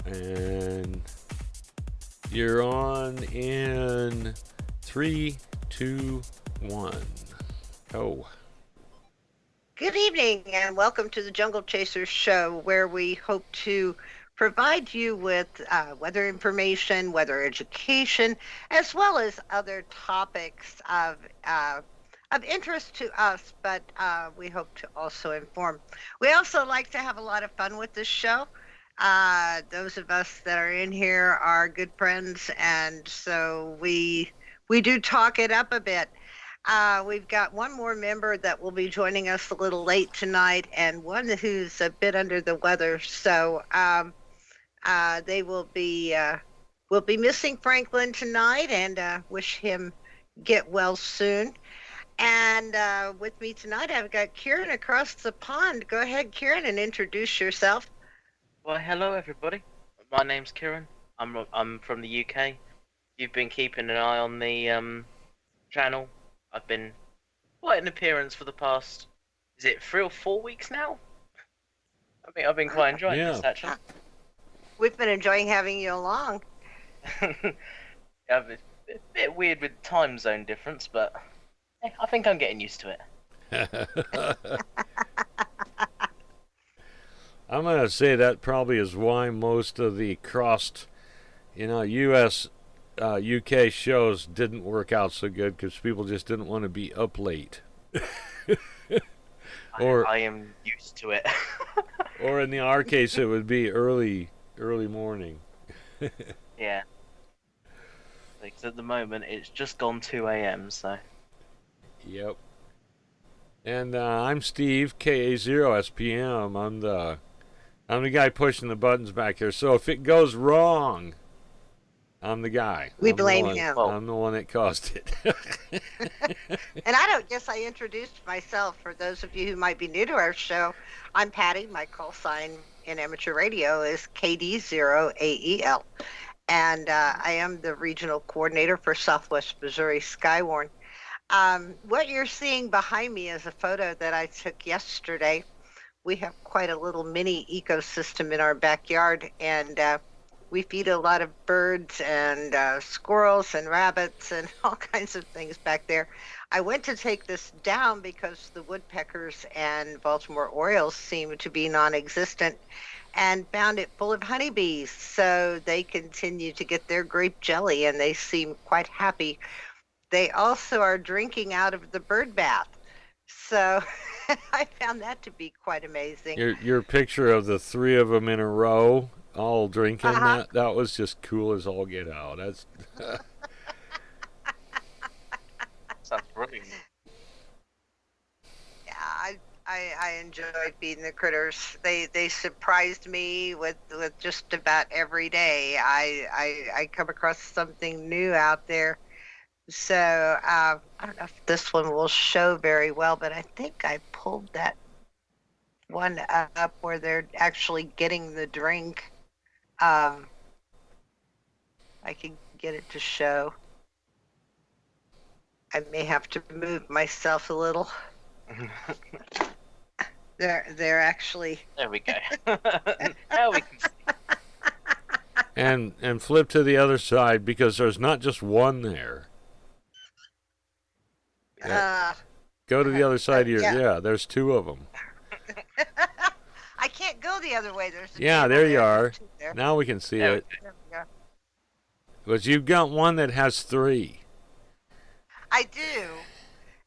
And you're on in 3, 2, 1. Go. Good evening and welcome to the Jungle Chasers show, where we hope to provide you with weather information, weather education, as well as other topics of interest to us, but we hope to also inform. We also like to have a lot of fun with this show. Those of us that are in here are good friends, and so we do talk it up a bit. We've got one more member that will be joining us a little late tonight, and one who's a bit under the weather. So they will be we'll be missing Franklin tonight, and wish him get well soon. And with me tonight, I've got Kieran across the pond. Go ahead, Kieran, and introduce yourself. Well, hello everybody. My name's Kieran. I'm from the UK. You've been keeping an eye on the channel. I've been quite an appearance for the past, is it 3 or 4 weeks now? I think I've been quite enjoying this actually. We've been enjoying having you along. Yeah, it's a bit weird with time zone difference, but I think I'm getting used to it. I'm going to say that probably is why most of the crossed, US, UK shows didn't work out so good, because people just didn't want to be up late. I am used to it. Or in our case, it would be early morning. Yeah. Because at the moment, it's just gone 2 a.m., so... Yep. And I'm Steve, KA0SPM. I'm the guy pushing the buttons back here. So if it goes wrong, I'm the guy. We blame him. I'm the one that caused it. And I don't guess I introduced myself. For those of you who might be new to our show, I'm Patty. My call sign in amateur radio is KD0AEL. And I am the regional coordinator for Southwest Missouri Skywarn. What you're seeing behind me is a photo that I took yesterday. We have quite a little mini ecosystem in our backyard, and we feed a lot of birds and squirrels and rabbits and all kinds of things back there. I went to take this down because the woodpeckers and Baltimore Orioles seem to be non-existent, and found it full of honeybees. So they continue to get their grape jelly, and they seem quite happy. They also are drinking out of the bird bath. So I found that to be quite amazing. Your picture of the three of them in a row, all drinking, that was just cool as all get out. That's sounds brilliant. Yeah, I enjoyed feeding the critters. They surprised me with just about every day. I come across something new out there. So I don't know if this one will show very well, but I think I pulled that one up where they're actually getting the drink. I can get it to show. I may have to move myself a little. They're actually. There we go. Now we can see. And flip to the other side, because there's not just one there. Go to the other side here. Yeah, there's two of them. I can't go the other way. There's there you are. Now we can see it. There we go. But you've got one that has three. I do.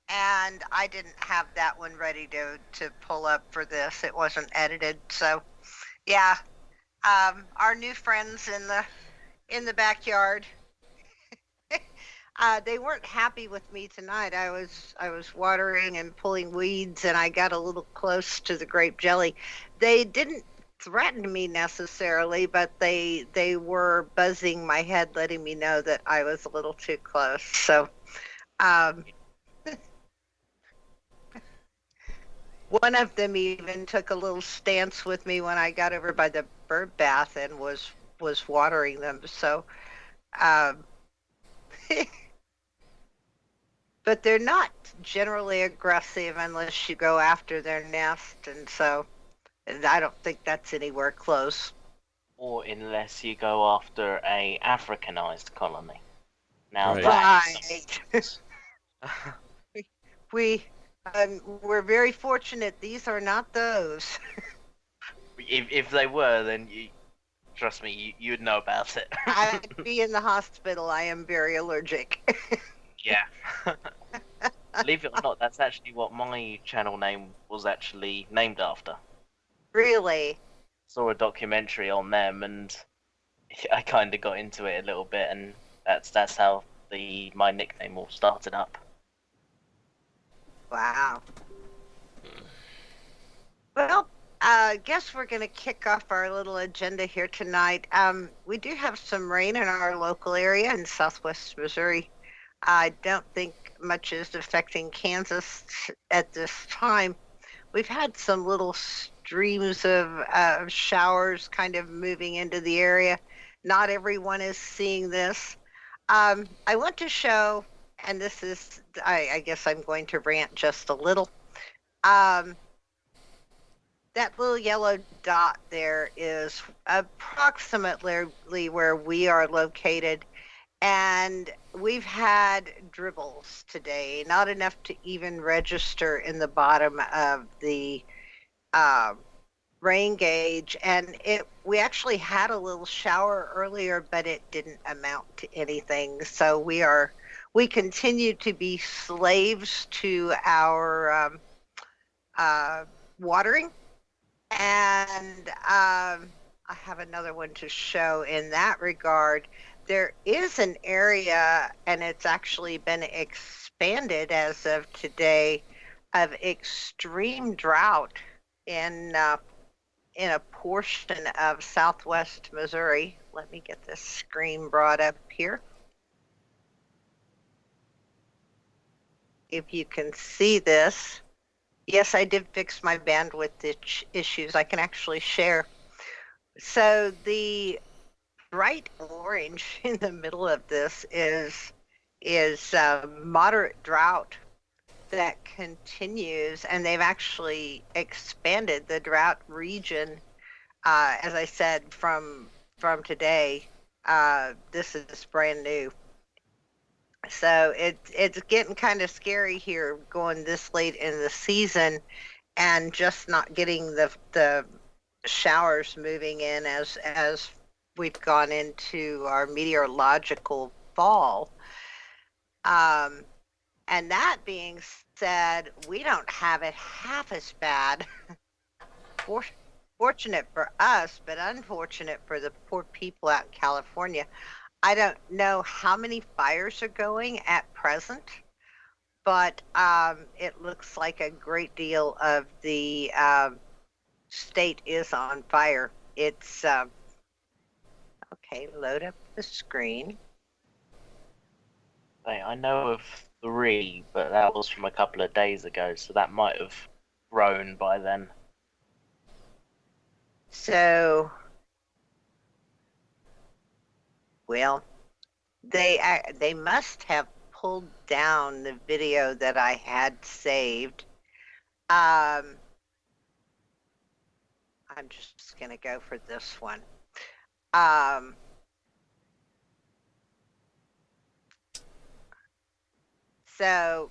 And I didn't have that one ready to pull up for this. It wasn't edited. So, yeah. Our new friends in the backyard. They weren't happy with me tonight. I was watering and pulling weeds, and I got a little close to the grape jelly. They didn't threaten me necessarily, but they were buzzing my head, letting me know that I was a little too close. So, one of them even took a little stance with me when I got over by the bird bath and was watering them. So, but they're not generally aggressive unless you go after their nest, and so I don't think that's anywhere close. or unless you go after a Africanized colony. Now Right. that's We're very fortunate these are not those. if they were, then trust me, you'd know about it. I'd be in the hospital. I am very allergic. Yeah. Believe it or not, that's actually what my channel name was actually named after. Really? Saw a documentary on them, and I kind of got into it a little bit, and that's how my nickname all started up. Wow. Well, I guess we're going to kick off our little agenda here tonight. We do have some rain in our local area in southwest Missouri. I don't think much is affecting Kansas at this time. We've had some little streams of showers kind of moving into the area. Not everyone is seeing this. I want to show, and this is, I guess I'm going to rant just a little. That little yellow dot there is approximately where we are located. And we've had dribbles today, not enough to even register in the bottom of the rain gauge. And we actually had a little shower earlier, but it didn't amount to anything. So we continue to be slaves to our watering. And I have another one to show in that regard. There is an area, and it's actually been expanded as of today, of extreme drought in a portion of southwest Missouri. Let me get this screen brought up here. If you can see this. Yes, I did fix my bandwidth issues. I can actually share. So the bright orange in the middle of this is moderate drought that continues, and they've actually expanded the drought region. As I said, from today, this is brand new. So it's getting kind of scary here, going this late in the season, and just not getting the showers moving in as we've gone into our meteorological fall. And that being said, we don't have it half as bad. Fortunate for us, but unfortunate for the poor people out in California. I don't know how many fires are going at present, but it looks like a great deal of the state is on fire. It's okay. Load up the screen. I know of 3, but that was from a couple of days ago, so that might have grown by then. So, well, they must have pulled down the video that I had saved. I'm just gonna go for this one. So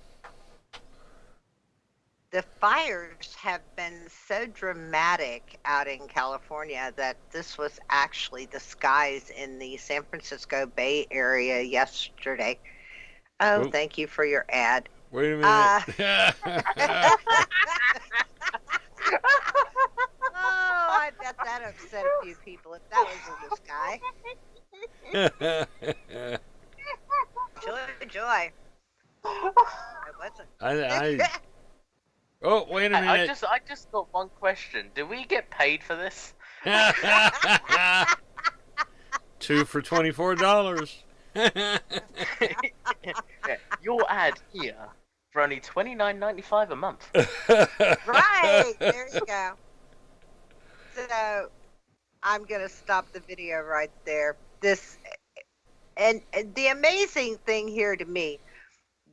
the fires have been so dramatic out in California that this was actually the skies in the San Francisco Bay Area yesterday. Oh, Oop. Thank you for your ad. Wait a minute. Oh, I bet that upset a few people if that was in the sky. Joy. It wasn't. Oh, wait a I minute. just got one question. Do we get paid for this? 2 for $24. Yeah, your ad here for only $29.95 a month. Right, there you go. So I'm gonna stop the video right there. And the amazing thing here to me,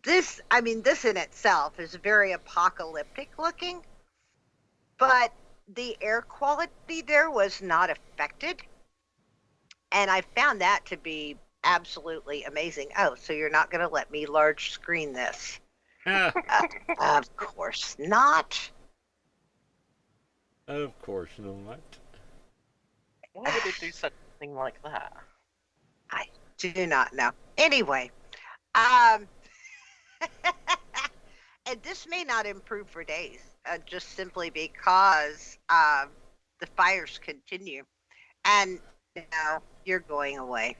this in itself is very apocalyptic looking, but the air quality there was not affected. And I found that to be absolutely amazing. Oh, so you're not going to let me large screen this? Of course not. Of course not. Why would it do such a thing like that? I do not know. Anyway, and this may not improve for days, just simply because the fires continue. And now you're going away.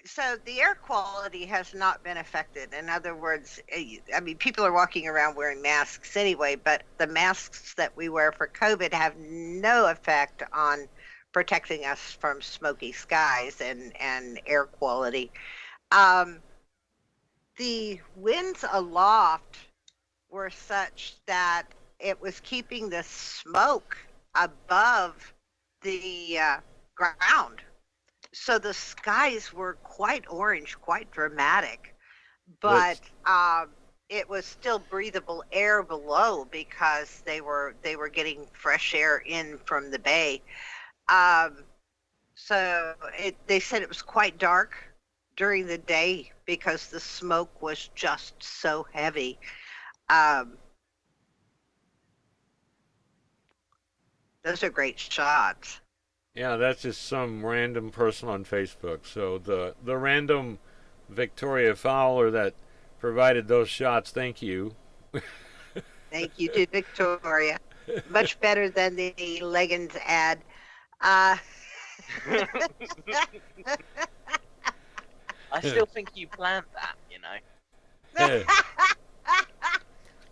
So the air quality has not been affected. In other words, I mean, people are walking around wearing masks anyway, but the masks that we wear for COVID have no effect on protecting us from smoky skies and air quality. The winds aloft were such that it was keeping the smoke above the ground. So the skies were quite orange, quite dramatic, but it was still breathable air below because they were getting fresh air in from the bay. So they said it was quite dark during the day because the smoke was just so heavy. Those are great shots. Yeah, that's just some random person on Facebook. So the random Victoria Fowler that provided those shots, thank you. Thank you to Victoria. Much better than the Leggins ad. I still think you planned that, you know.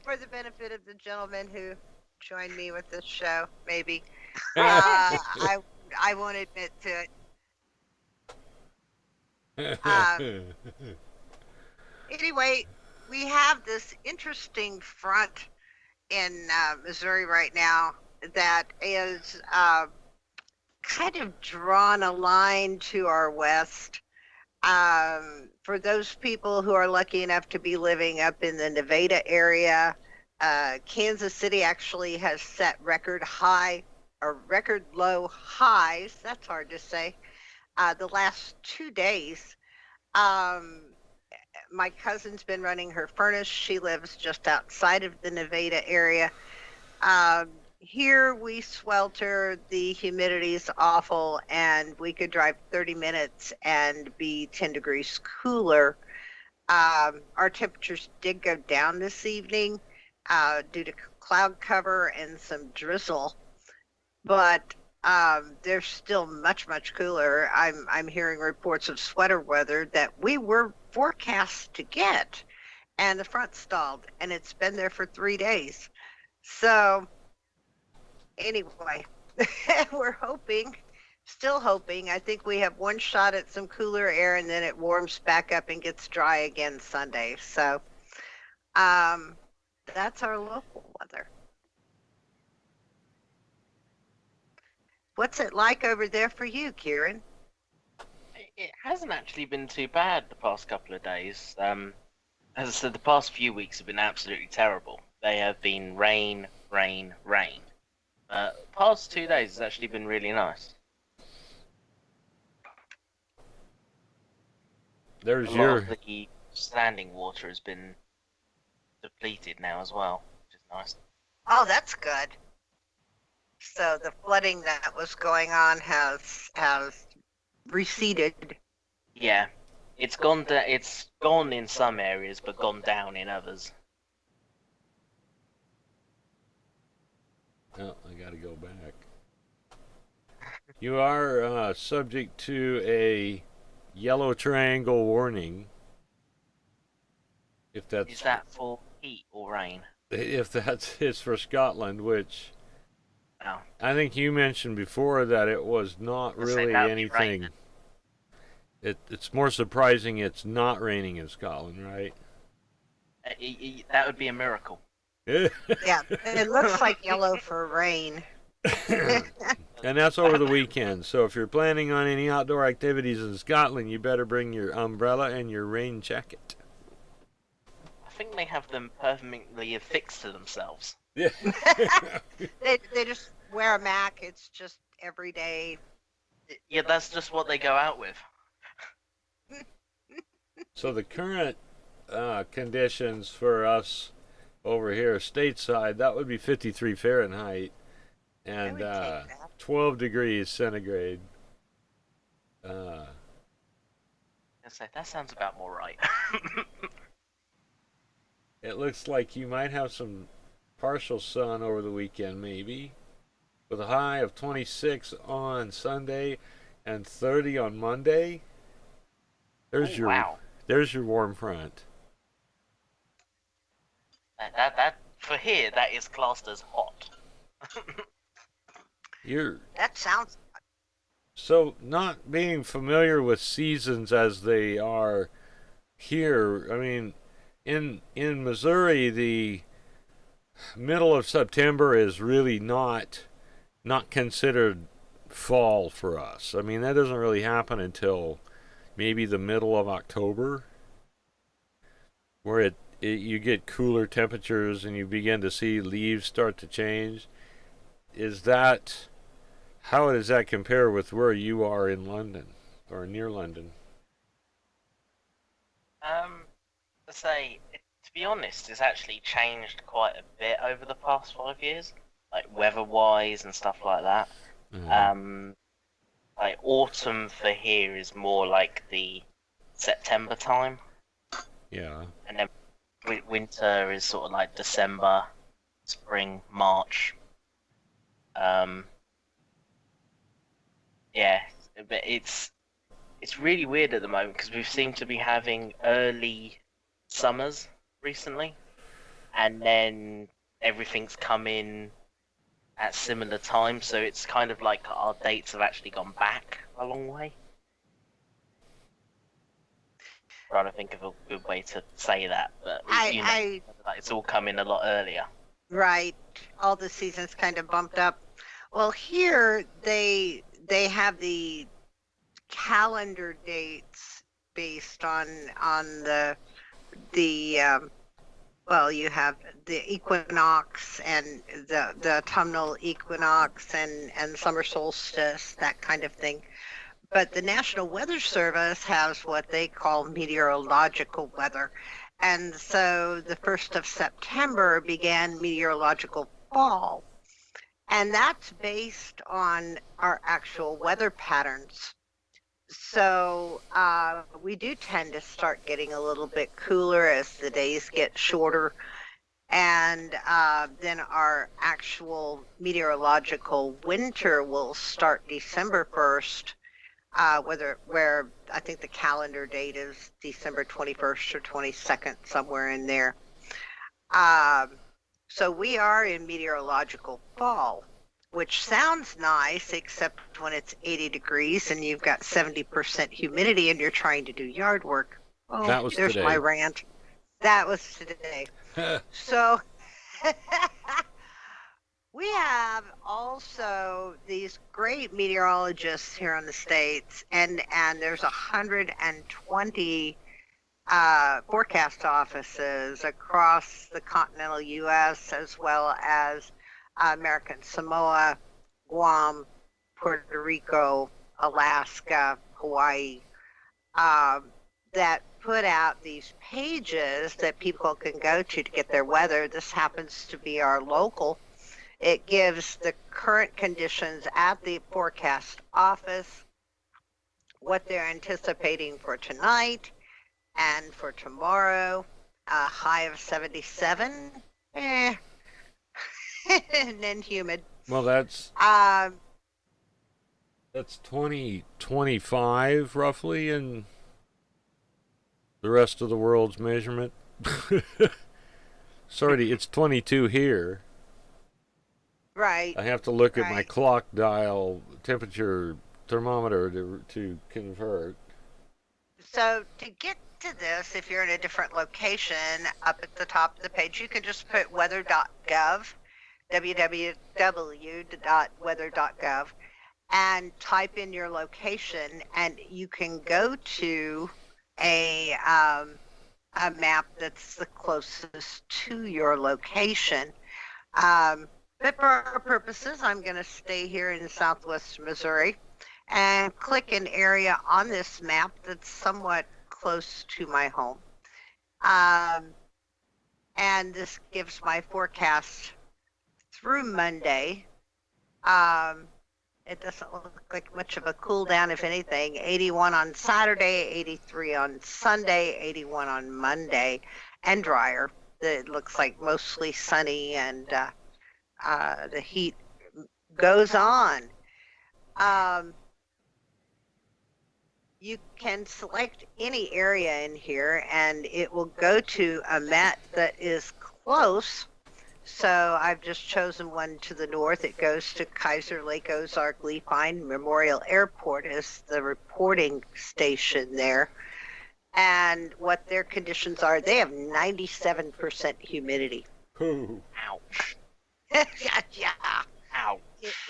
For the benefit of the gentleman who joined me with this show, maybe. I won't admit to it. Anyway, we have this interesting front in Missouri right now that is kind of drawn a line to our west. For those people who are lucky enough to be living up in the Nevada area, Kansas City actually has set record low highs. That's hard to say. The last 2 days. My cousin's been running her furnace. She lives just outside of the Nevada area. Here we swelter, the humidity's awful, and we could drive 30 minutes and be 10 degrees cooler. Our temperatures did go down this evening due to cloud cover and some drizzle, but they're still much, much cooler. I'm hearing reports of sweater weather that we were forecast to get, and the front stalled, and it's been there for 3 days. So anyway, we're still hoping. I think we have one shot at some cooler air, and then it warms back up and gets dry again Sunday. So that's our local weather. What's it like over there for you, Kieran? It hasn't actually been too bad the past couple of days. As I said, the past few weeks have been absolutely terrible. They have been rain, rain, rain. Past 2 days has actually been really nice. There's A lot your of the standing water has been depleted now as well, which is nice. Oh, that's good. So the flooding that was going on has receded. Yeah, it's gone in some areas, but gone down in others. Oh, I gotta go back. You are subject to a yellow triangle warning. If that's Is that for heat or rain? it's for Scotland, which Oh. I think you mentioned before that it was not I'll say really that would be anything. raining. It's more surprising it's not raining in Scotland, right? That would be a miracle. Yeah, it looks like yellow for rain. And that's over the weekend. So if you're planning on any outdoor activities in Scotland, you better bring your umbrella and your rain jacket. I think they have them permanently affixed to themselves. Yeah. They just wear a Mac. It's just everyday. Yeah, that's just what they go out with. So the current conditions for us over here stateside, that would be 53 Fahrenheit I and would take that. 12 degrees centigrade. I say that sounds about more right. It looks like you might have some partial sun over the weekend, maybe, with a high of 26 on Sunday and 30 on Monday. There's Wow. there's your warm front. That for here, that is classed as hot. That sounds. So not being familiar with seasons as they are here, I mean, in Missouri, the middle of September is really not considered fall for us. I mean, that doesn't really happen until maybe the middle of October, where you get cooler temperatures and you begin to see leaves start to change. How does that compare with where you are in London or near London? To be honest, it's actually changed quite a bit over the past 5 years, like weather-wise and stuff like that. Like autumn for here is more like the September time, Yeah. and then winter is sort of like December, spring, March. Yeah, but it's really weird at the moment because we seem to be having early summers recently, and then everything's come in at similar times, so it's kind of like our dates have actually gone back a long way. Trying to think of a good way to say that, but like it's all come in a lot earlier. Right. All the seasons kind of bumped up. Well, here they have the calendar dates based on the well, you have the equinox and the autumnal equinox and summer solstice, that kind of thing. But the National Weather Service has what they call meteorological weather. And so the 1st of September began meteorological fall. And that's based on our actual weather patterns. So we do tend to start getting a little bit cooler as the days get shorter. And then our actual meteorological winter will start December 1st, where I think the calendar date is December 21st or 22nd, somewhere in there. So we are in meteorological fall, which sounds nice, except when it's 80 degrees and you've got 70% humidity and you're trying to do yard work. Oh, That was there's today. my rant. That was today. So we have also these great meteorologists here in the States, and there's 120 forecast offices across the continental U.S. as well as American Samoa, Guam, Puerto Rico, Alaska, Hawaii, that put out these pages that people can go to get their weather. This happens to be our local. It gives the current conditions at the forecast office, what they're anticipating for tonight and for tomorrow. A high of 77, and then humid. Well, that's Um, 2025 roughly in the rest of the world's measurement. Sorry, it's 22 here. right. I have to look at my Right. clock dial temperature thermometer to convert. So to get to this, if you're in a different location, up at the top of the page, you can just put weather.gov, www.weather.gov, and type in your location, and you can go to a a map that's the closest to your location. But for our purposes, I'm going to stay here in Southwest Missouri and click an area on this map that's somewhat close to my home. And this gives my forecast through Monday. It doesn't look like much of a cool down, if anything. 81 on Saturday, 83 on Sunday, 81 on Monday, and drier. It looks like mostly sunny, and the heat goes on. You can select any area in here, and it will go to a map that is close. So I've just chosen one to the north. It goes to Kaiser Lake Ozark Leafine Memorial Airport as the reporting station there. And what their conditions are, they have 97% humidity. Ooh. Ouch. Yeah. Ouch.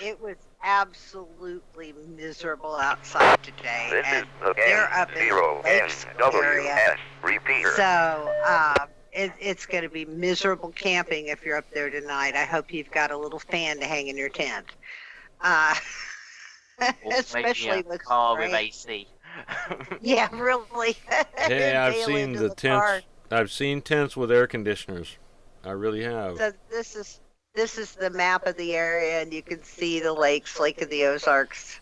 It was absolutely miserable outside today. This and is the they're up in the lakes area. N0NWS repeater. So it's going to be miserable camping if you're up there tonight. I hope you've got a little fan to hang in your tent. Or Especially maybe a with car rain. with AC. Yeah, really. Hey, I've Bail seen into the car. tents. I've seen tents with air conditioners. I really have. So this is the map of the area, and you can see the lakes, Lake of the Ozarks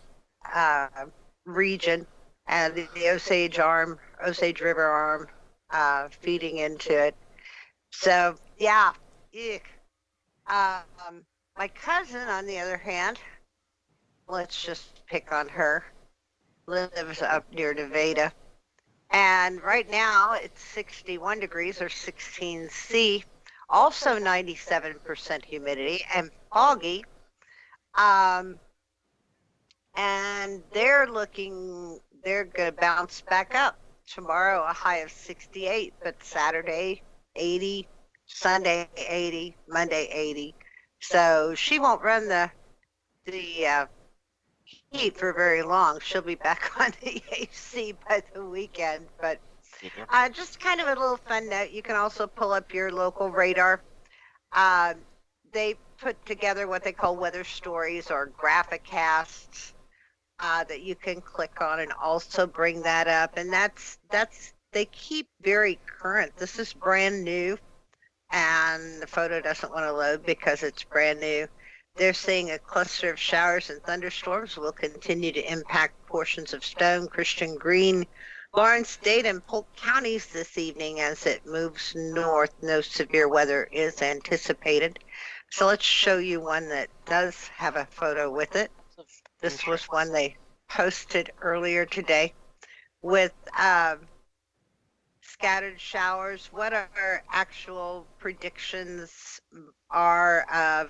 region, and the Osage River arm feeding into it. So yeah, eek. My cousin, on the other hand, let's just pick on her, lives up near Nevada, and right now it's 61 degrees or 16 C. Also 97% humidity and foggy. And they're going to bounce back up. Tomorrow, a high of 68, but Saturday, 80, Sunday, 80, Monday, 80. So she won't run the heat for very long. She'll be back on the AC by the weekend, but just kind of a little fun note. You can also pull up your local radar. They put together what they call weather stories or graphic casts that you can click on and also bring that up. And that's they keep very current. This is brand new, and the photo doesn't want to load because it's brand new. They're seeing a cluster of showers and thunderstorms will continue to impact portions of Stone, Christian Green, Lawrence, Dade, and Polk counties this evening as it moves north. No severe weather is anticipated. So let's show you one that does have a photo with it. This was one they posted earlier today with scattered showers. What our actual predictions are of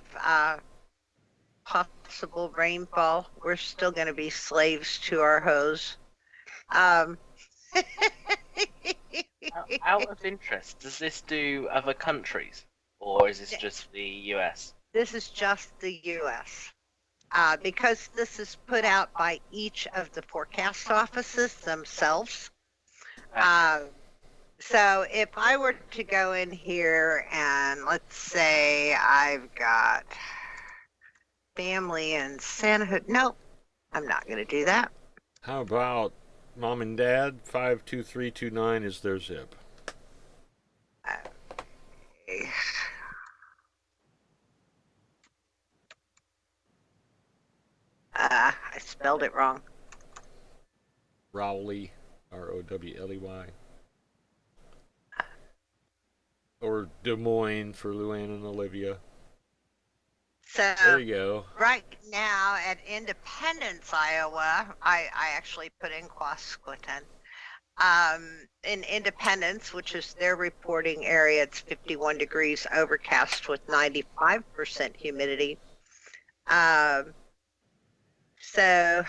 possible rainfall. We're still going to be slaves to our hose. Out of interest, does this do other countries, or is this just the US? This is just the U.S. Because this is put out by each of the forecast offices themselves. So if I were to go in here and let's say I've got family in Santa Fe. Nope, I'm not going to do that. How about Mom and Dad? 52329 is their zip. I spelled it wrong. Rowley, Rowley. Or Des Moines for Luann and Olivia. So There you go. right now at Independence, Iowa, I actually put in Quasqueton. In Independence, which is their reporting area, it's 51 degrees overcast with 95% humidity. So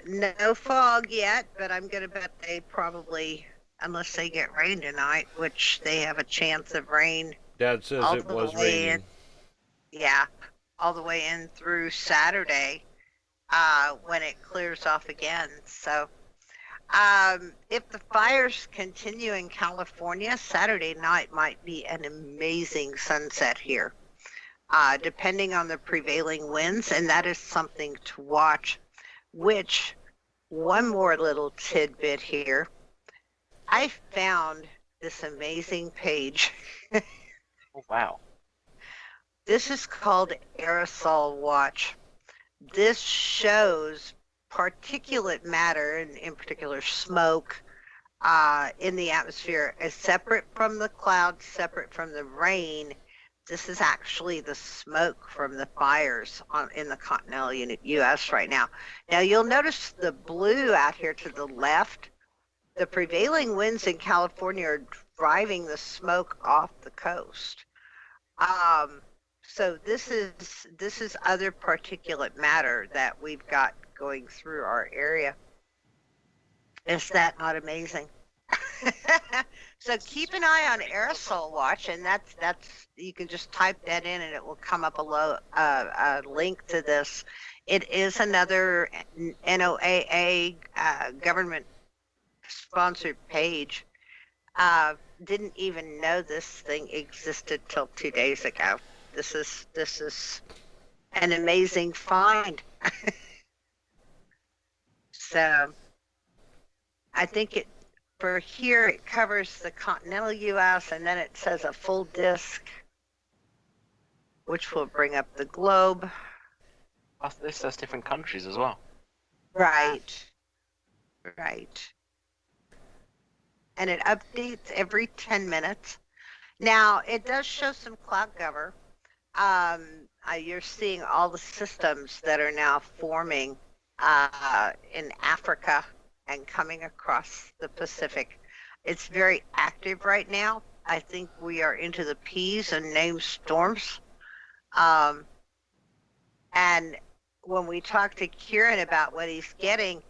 no fog yet, but I'm going to bet they probably, unless they get rain tonight, which they have a chance of rain. Dad says all it the was way raining. Yeah, all the way in through Saturday when it clears off again. So If the fires continue in California, Saturday night might be an amazing sunset here, depending on the prevailing winds, and that is something to watch. Which, one more little tidbit here, I found this amazing page. Oh, wow. This is called Aerosol Watch. This shows particulate matter, and in particular smoke, in the atmosphere as separate from the clouds, separate from the rain. This is actually the smoke from the fires in the continental U.S. right now. Now you'll notice the blue out here to the left. The prevailing winds in California are driving the smoke off the coast. So this is other particulate matter that we've got going through our area. Is that not amazing? So keep an eye on Aerosol Watch, and that's you can just type that in, and it will come up a link to this. It is another NOAA government sponsored page. Didn't even know this thing existed till 2 days ago. This is an amazing find. So I think for here it covers the continental U.S. and then it says a full disc, which will bring up the globe. This says different countries as well. Right. And it updates every 10 minutes. Now, it does show some cloud cover. You're seeing all the systems that are now forming in Africa and coming across the Pacific. It's very active right now. I think we are into the P's and named storms. And when we talk to Kieran about what he's getting,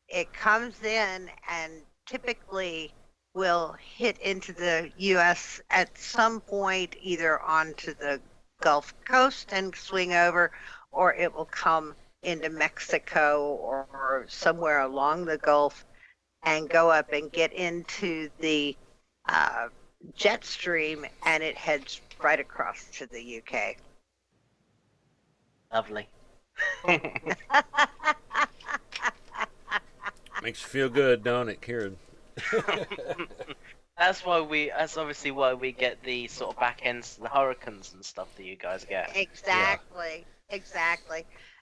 it comes in and typically will hit into the U.S. at some point, either onto the Gulf Coast and swing over, or it will come into Mexico or somewhere along the Gulf and go up and get into the jet stream, and it heads right across to the UK. Lovely. Makes you feel good, don't it, Kieran? That's obviously why we get the sort of back ends, the hurricanes and stuff that you guys get. Exactly.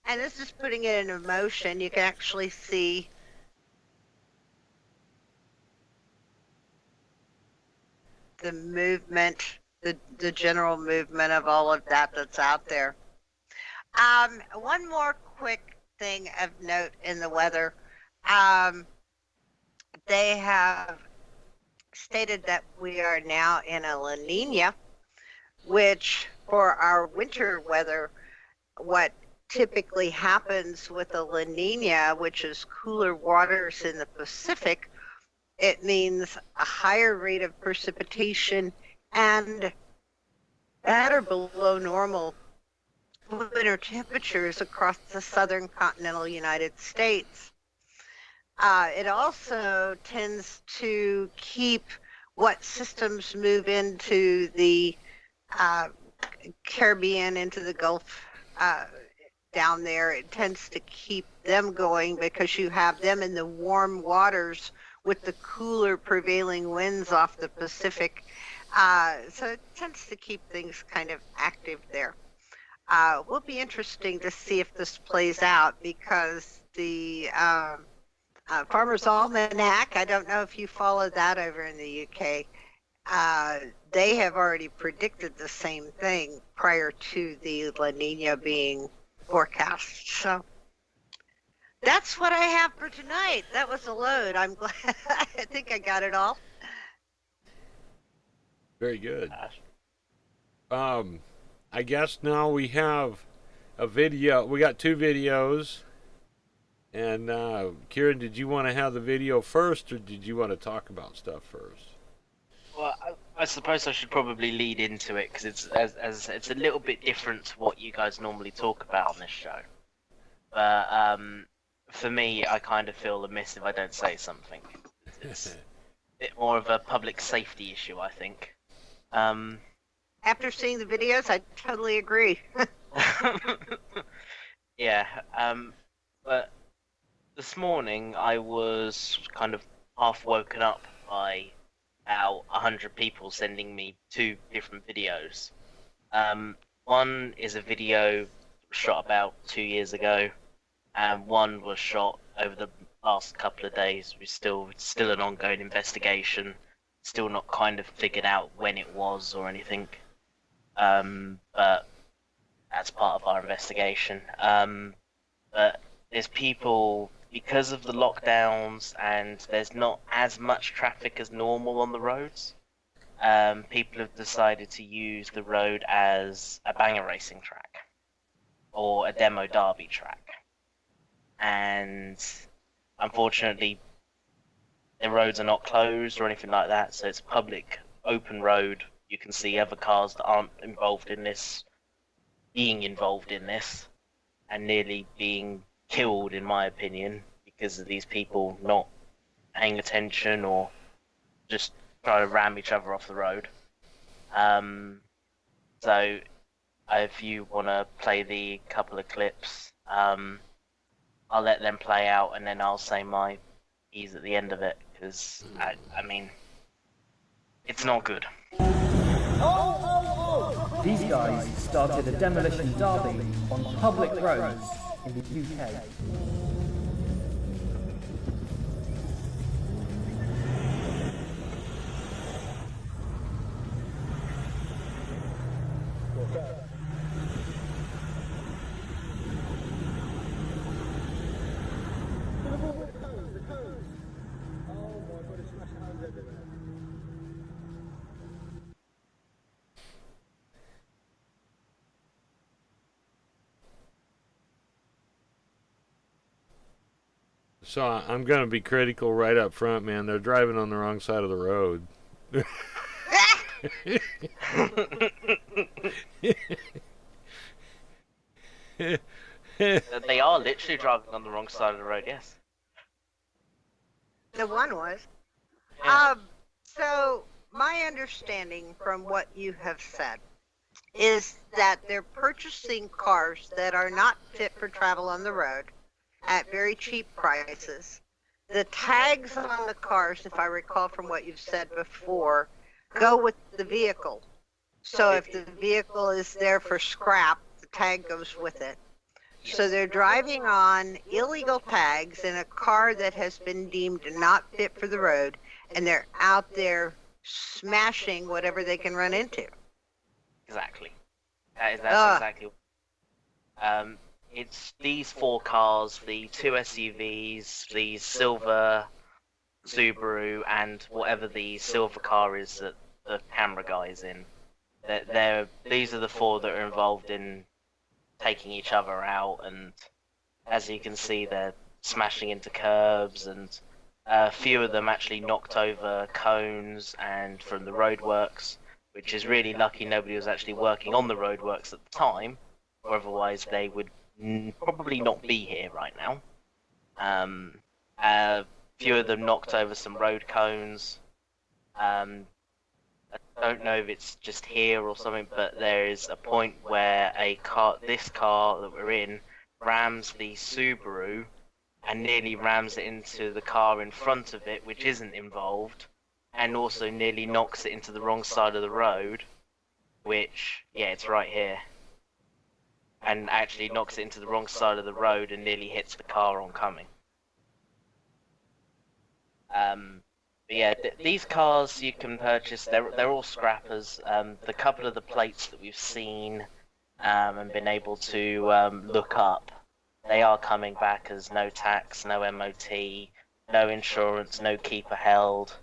And this is putting it into motion. You can actually see the movement, the general movement of all of that's out there. One more quick thing of note in the weather. They have stated that we are now in a La Nina, which for our winter weather, what typically happens with a La Nina, which is cooler waters in the Pacific, it means a higher rate of precipitation and at or below normal winter temperatures across the southern continental United States. It also tends to keep what systems move into the Caribbean, into the Gulf down there. It tends to keep them going because you have them in the warm waters with the cooler prevailing winds off the Pacific. So it tends to keep things kind of active there. Will be interesting to see if this plays out because the Farmer's Almanac, I don't know if you follow that over in the UK, they have already predicted the same thing prior to the La Nina being forecast. So that's what I have for tonight. That was a load. I'm glad. I think I got it all. Very good. I guess now we have a video. We got 2 videos. And Kieran, did you want to have the video first, or did you want to talk about stuff first? Well, I suppose I should probably lead into it because it's a little bit different to what you guys normally talk about on this show. But for me, I kind of feel amiss if I don't say something. It's a bit more of a public safety issue, I think. After seeing the videos, I totally agree. Yeah, but this morning I was kind of half woken up by about 100 people sending me 2 different videos. One is a video shot about 2 years ago, and one was shot over the last couple of days. It's still an ongoing investigation, still not kind of figured out when it was or anything. But that's part of our investigation. But there's people, because of the lockdowns and there's not as much traffic as normal on the roads, people have decided to use the road as a banger racing track or a demo derby track. And unfortunately, the roads are not closed or anything like that, so it's a public, open road. You can see other cars that aren't involved in this being involved in this and nearly being killed, in my opinion, because of these people not paying attention or just trying to ram each other off the road. So if you want to play the couple of clips, I'll let them play out and then I'll say my piece at the end of it, because I mean, it's not good. These guys started a demolition derby on public roads in the UK. So I'm going to be critical right up front, man. They're driving on the wrong side of the road. They are literally driving on the wrong side of the road, yes. The one was. Yeah. So my understanding from what you have said is that they're purchasing cars that are not fit for travel on the road at very cheap prices. The tags on the cars, if I recall from what you've said before, go with the vehicle. So if the vehicle is there for scrap, the tag goes with it. So they're driving on illegal tags in a car that has been deemed not fit for the road, and they're out there smashing whatever they can run into. Exactly. That's exactly. It's these 4 cars, the 2 SUVs, the silver Subaru, and whatever the silver car is that the camera guy is in. These are the 4 that are involved in taking each other out, and as you can see, they're smashing into curbs, and a few of them actually knocked over cones and from the roadworks, which is really lucky nobody was actually working on the roadworks at the time, or otherwise they would probably not be here right now. A few of them knocked over some road cones. I don't know if it's just here or something, but there is a point where this car that we're in, rams the Subaru and nearly rams it into the car in front of it, which isn't involved, and also nearly knocks it into the wrong side of the road, which, yeah, it's right here. And actually knocks it into the wrong side of the road and nearly hits the car oncoming. But yeah, these cars you can purchase, they're all scrappers. The couple of the plates that we've seen and been able to look up, they are coming back as no tax, no MOT, no insurance, no keeper held.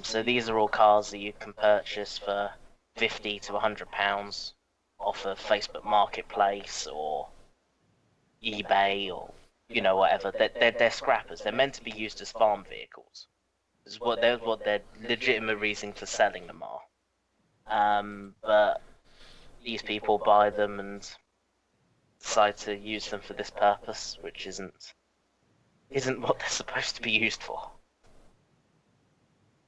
So these are all cars that you can purchase for £50 to £100 off of Facebook Marketplace or eBay or whatever. They're scrappers. They're meant to be used as farm vehicles. Is what their legitimate reason for selling them are. But these people buy them and decide to use them for this purpose, which isn't isn't what they're supposed to be used for.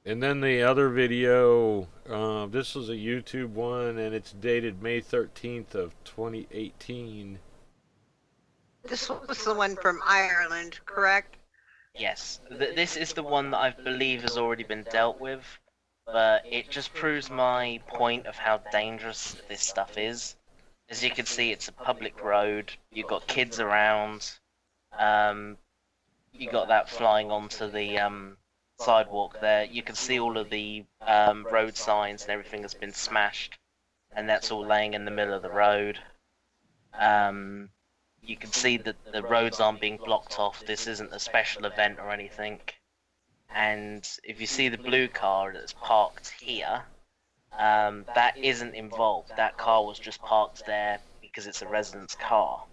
And then the other video, this was a YouTube one, and it's dated May 13th of 2018. This was the one from Ireland, correct? Yes, this is the one that I believe has already been dealt with, but it just proves my point of how dangerous this stuff is. As you can see, it's a public road, you've got kids around, you got that flying onto the sidewalk there. You can see all of the road signs and everything has been smashed, and that's all laying in the middle of the road. You can see that the roads aren't being blocked off. This isn't a special event or anything. And if you see the blue car that's parked here, that isn't involved. That car was just parked there because it's a resident's car.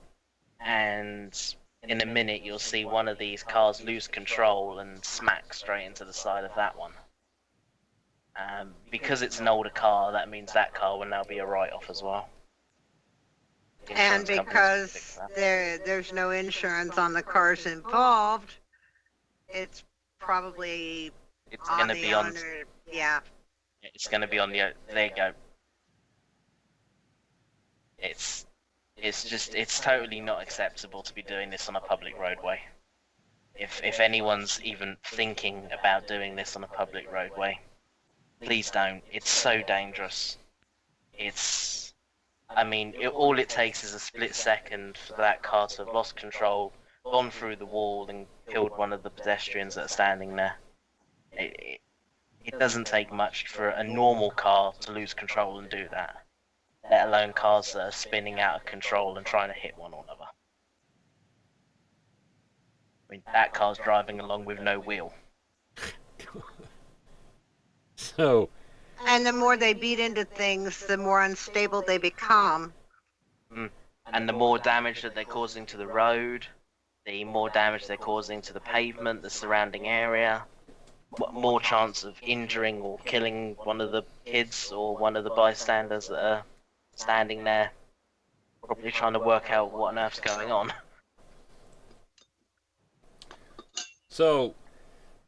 And in a minute you'll see one of these cars lose control and smack straight into the side of that one. Because it's an older car, that means that car will now be a write-off as well. The And insurance companies will because fix that. there's no insurance on the cars involved, it's probably It's on going to the be on. owner. Yeah. It's going to be on the. There you go. It's totally not acceptable to be doing this on a public roadway. If anyone's even thinking about doing this on a public roadway, please don't. It's so dangerous. All it takes is a split second for that car to have lost control, gone through the wall, and killed one of the pedestrians that are standing there. It doesn't take much for a normal car to lose control and do that, let alone cars that are spinning out of control and trying to hit one another. I mean, that car's driving along with no wheel. So, And the more they beat into things, the more unstable they become. And the more damage that they're causing to the road, the more damage they're causing to the pavement, the surrounding area, more chance of injuring or killing one of the kids or one of the bystanders that are standing there, probably trying to work out what on earth's going on. So,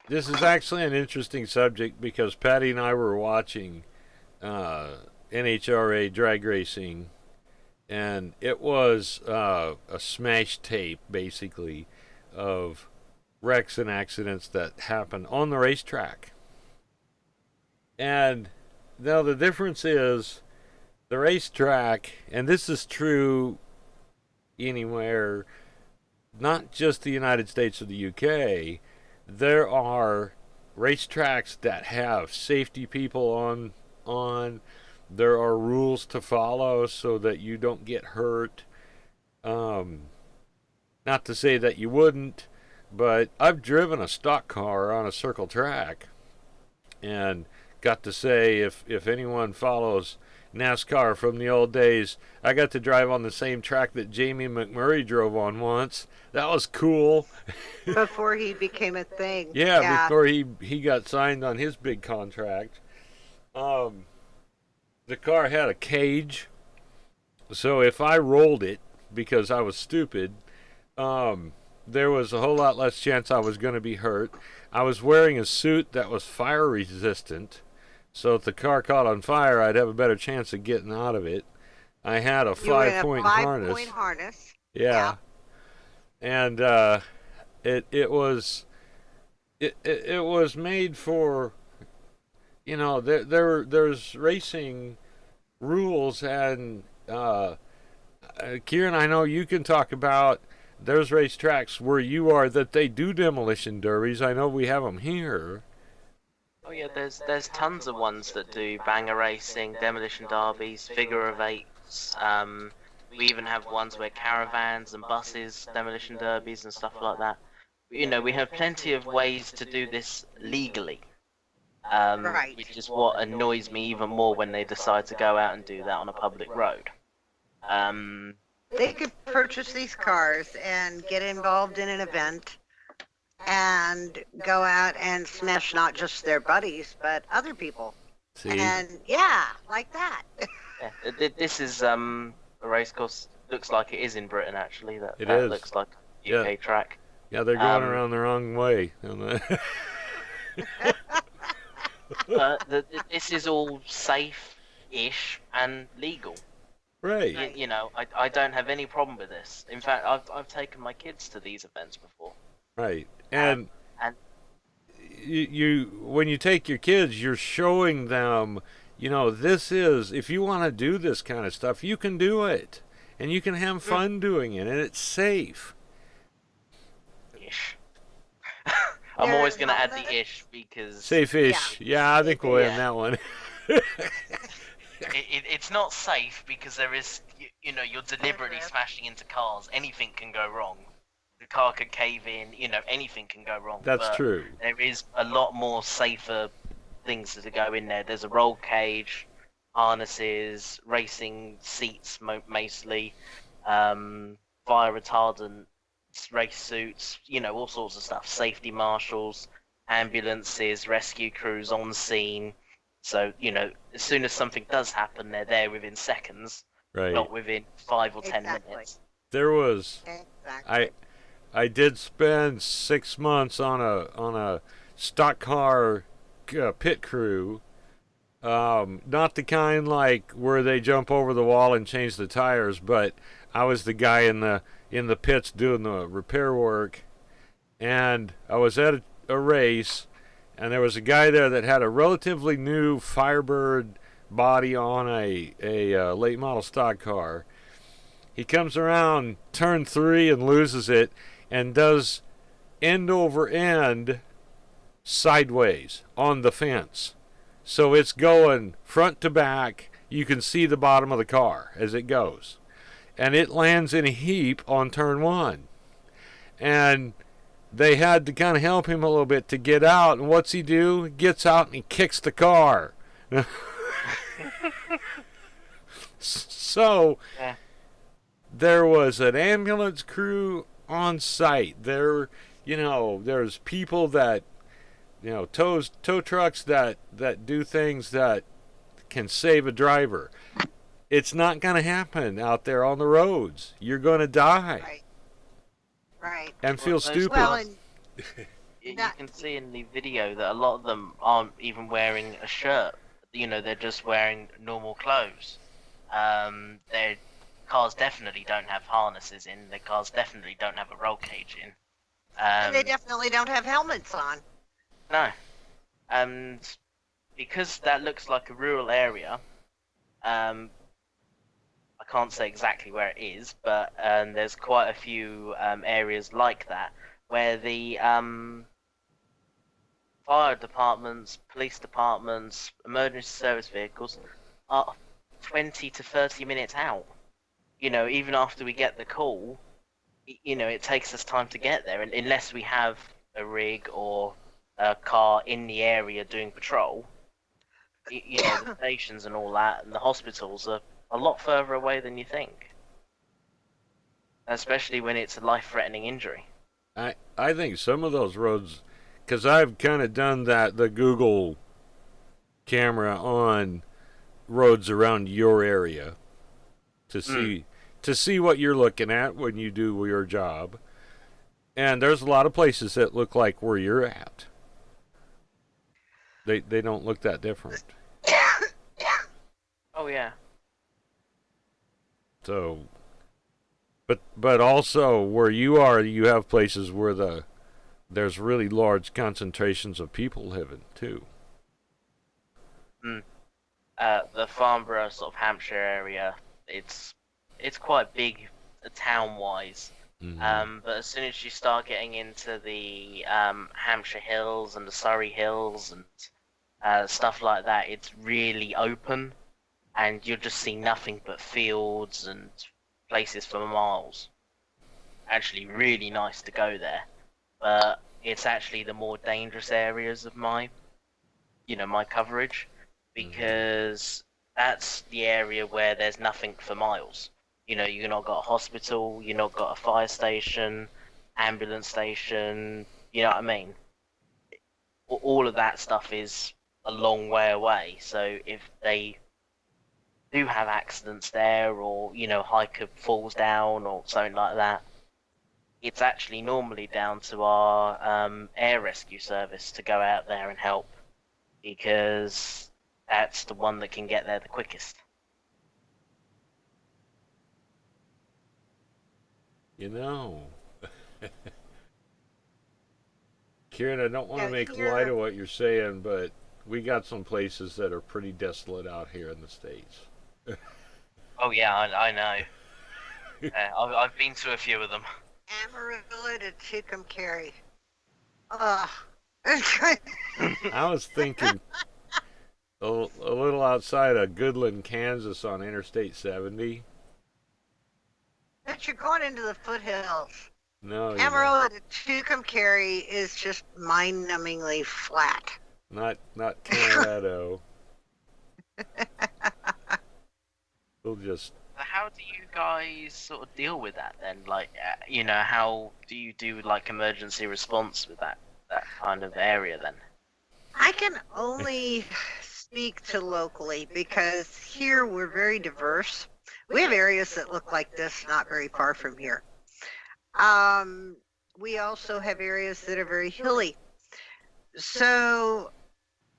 this is actually an interesting subject because Patty and I were watching NHRA drag racing, and it was a smash tape, basically, of wrecks and accidents that happen on the racetrack. And now the difference is the racetrack, and this is true anywhere, not just the United States or the UK, there are racetracks that have safety people on. There are rules to follow so that you don't get hurt. Not to say that you wouldn't, but I've driven a stock car on a circle track and got to say, if anyone follows NASCAR from the old days, I got to drive on the same track that Jamie McMurray drove on once. That was cool. Before he became a thing. Yeah, before he got signed on his big contract. The car had a cage, so if I rolled it because I was stupid, there was a whole lot less chance I was going to be hurt. I was wearing a suit that was fire resistant, so if the car caught on fire, I'd have a better chance of getting out of it. I had a You were in a 5-point five-point harness. Yeah. And it was made for, you know, there's racing rules, and Kieran, I know you can talk about, there's racetracks where you are that they do demolition derbies. I know we have them here. Oh yeah, there's tons of ones that do banger racing, demolition derbies, figure of eights. We even have ones where caravans and buses, demolition derbies and stuff like that. You know, we have plenty of ways to do this legally. Right. Which is what annoys me even more when they decide to go out and do that on a public road. They could purchase these cars and get involved in an event and go out and smash not just their buddies, but other people. See? And yeah, like that. Yeah, this is a race course. Looks like it is in Britain actually. That It is. looks like a UK track. Yeah, they're going Um, around the wrong way. This is all safe-ish and legal. Right. You know, I don't have any problem with this. In fact, I've taken my kids to these events before. Right. And And you when you take your kids, you're showing them, this is, if you want to do this kind of stuff, you can do it. And you can have fun doing it, and it's safe. ish. I'm There always is going to add helmet. the ish because Safe-ish. Yeah, I think we'll end Yeah. that one. it's not safe because there is, you know, you're deliberately risk. smashing into cars. Anything can go wrong. The car could cave in. You know, anything can go wrong. That's but true. There is a lot more safer things to go in there. There's a roll cage, harnesses, racing seats mostly, fire retardant race suits, you know, all sorts of stuff. Safety marshals, ambulances, rescue crews on scene. So, you know, as soon as something does happen, they're there within seconds, Right. not within 5 or 10 Exactly. minutes. There was Exactly. I did spend 6 months on a stock car pit crew. Not the kind like where they jump over the wall and change the tires, but I was the guy in the pits doing the repair work, and I was at a race, and there was a guy there that had a relatively new Firebird body on a late model stock car. He comes around turn 3 and loses it, and does end over end sideways on the fence. So it's going front to back. You can see the bottom of the car as it goes. And it lands in a heap on turn 1. And they had to kind of help him a little bit to get out. And what's he do? He gets out and he kicks the car. So Yeah. there was an ambulance crew on site. There's people that, tow trucks that do things that can save a driver. It's not going to happen out there on the roads. You're going to die Right. Right. and feel Well, those stupid. Well, and You That- can see in the video that a lot of them aren't even wearing a shirt. You know, they're just wearing normal clothes. Their cars definitely don't have harnesses in. Their cars definitely don't have a roll cage in. they definitely don't have helmets on. No. And because that looks like a rural area, I can't say exactly where it is, but there's quite a few areas like that where the fire departments, police departments, emergency service vehicles are 20 to 30 minutes out. You know, even after we get the call, you know, it takes us time to get there, and unless we have a rig or a car in the area doing patrol, you know, the stations and all that, and the hospitals are a lot further away than you think. Especially when it's a life-threatening injury. I think some of those roads, because I've kind of done the Google camera on roads around your area to see what you're looking at when you do your job. And there's a lot of places that look like where you're at. They don't look that different. Oh yeah. So, but also where you are, you have places where there's really large concentrations of people living too. The Farnborough sort of Hampshire area, it's quite big, town-wise. Mhm. But as soon as you start getting into the Hampshire Hills and the Surrey Hills and stuff like that, it's really open, and you'll just see nothing but fields and places for miles. Actually, really nice to go there, but it's actually the more dangerous areas of my coverage, because that's the area where there's nothing for miles. You know, you've not got a hospital, you've not got a fire station, ambulance station, you know what I mean? All of that stuff is a long way away, so if they do have accidents there, or, you know, hiker falls down or something like that, it's actually normally down to our air rescue service to go out there and help, because that's the one that can get there the quickest. You know, Kieran, I don't want to Yeah, make here- light of what you're saying, but we got some places that are pretty desolate out here in the States. Oh yeah, I know. I've been to a few of them. Amarillo to Tucumcari. Ugh. I was thinking a little outside of Goodland, Kansas on Interstate 70. But you're going into the foothills. No, you're Amarillo to Tucumcari is just mind-numbingly flat. not Colorado. We'll just How do you guys sort of deal with that then? Like, how do you do like emergency response with that kind of area then? I can only speak to locally because here we're very diverse. We have areas that look like this not very far from here. We also have areas that are very hilly. So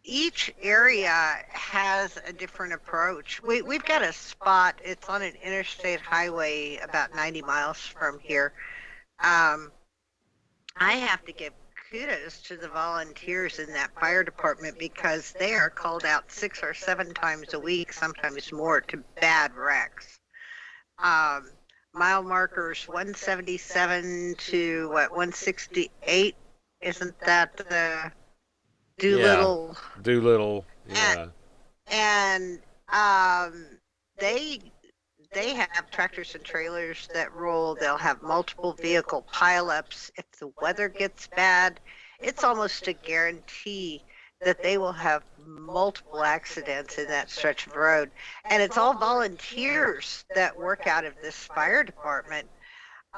each area has a different approach. We've got a spot, it's on an interstate highway about 90 miles from here. I have to give kudos to the volunteers in that fire department because they are called out 6 or 7 times a week, sometimes more, to bad wrecks. Mile markers 177 to 168, isn't that the Doolittle? Doolittle. Yeah. And they have tractors and trailers that roll. They'll have multiple vehicle pileups. If the weather gets bad, it's almost a guarantee that they will have multiple accidents in that stretch of road. And it's all volunteers that work out of this fire department.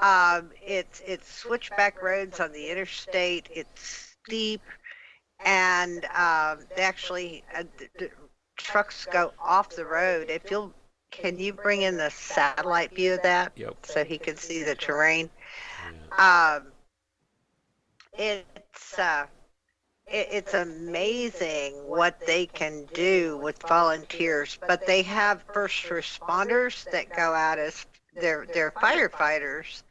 It's switchback roads on the interstate. It's steep, and they actually the trucks go off the road. Can you bring in the satellite view of that? Yep. So he can see the terrain. Yeah. It's amazing what they can do with volunteers, but they have first responders that go out as they're firefighters,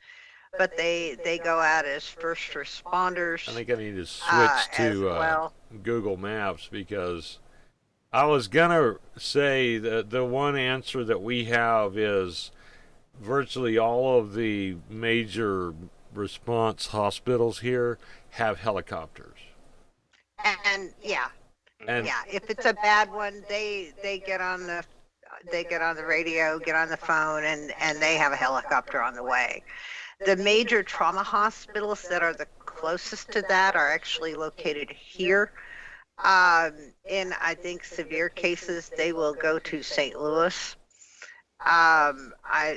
but they go out as first responders. I think I need to switch as to well. Google Maps because I was gonna say that the one answer that we have is virtually all of the major response hospitals here have helicopters. And yeah, And if it's a bad one, they get on the radio, get on the phone, and they have a helicopter on the way. The major trauma hospitals that are the closest to that are actually located here. In, I think, severe cases, they will go to St. Louis.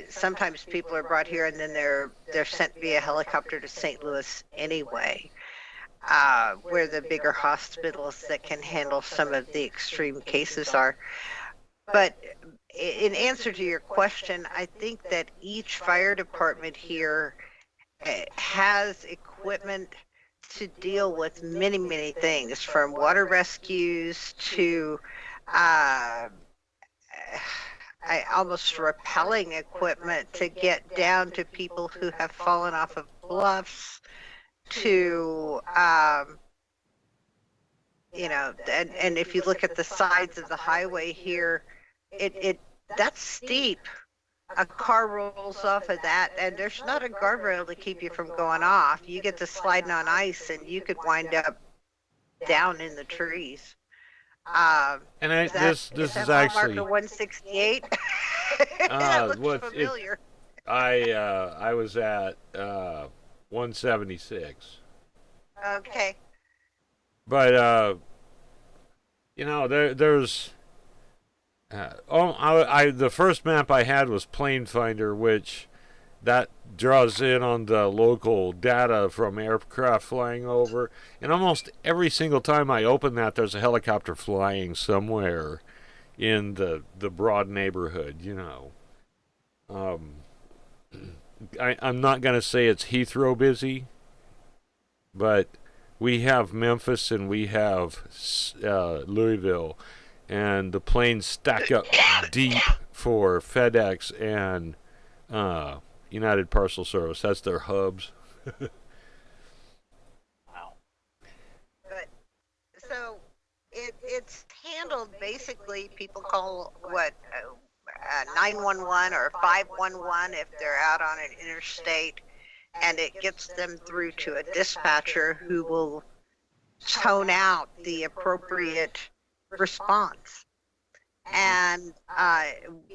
Sometimes people are brought here and then they're sent via helicopter to St. Louis anyway, where the bigger hospitals that can handle some of the extreme cases are. But in answer to your question, I think that each fire department here has equipment to deal with many, many things, from water rescues to almost rappelling equipment to get down to people who have fallen off of bluffs, to and if you look at the sides of the highway here, that's steep. A car rolls off of that, and there's not a guardrail to keep you from going off. You get to sliding on ice, and you could wind up down in the trees. and this is that actually marker 168. That looks familiar. I was at 176. Okay. But there's the first map I had was Plane Finder, which that draws in on the local data from aircraft flying over, and almost every single time I open that, there's a helicopter flying somewhere in the broad neighborhood. I'm not going to say it's Heathrow busy, but we have Memphis and we have Louisville, and the planes stack up deep for FedEx and United Parcel Service. That's their hubs. Wow. But so it's handled basically. People call what 911 or 511 if they're out on an interstate, and it gets them through to a dispatcher who will tone out the appropriate response. And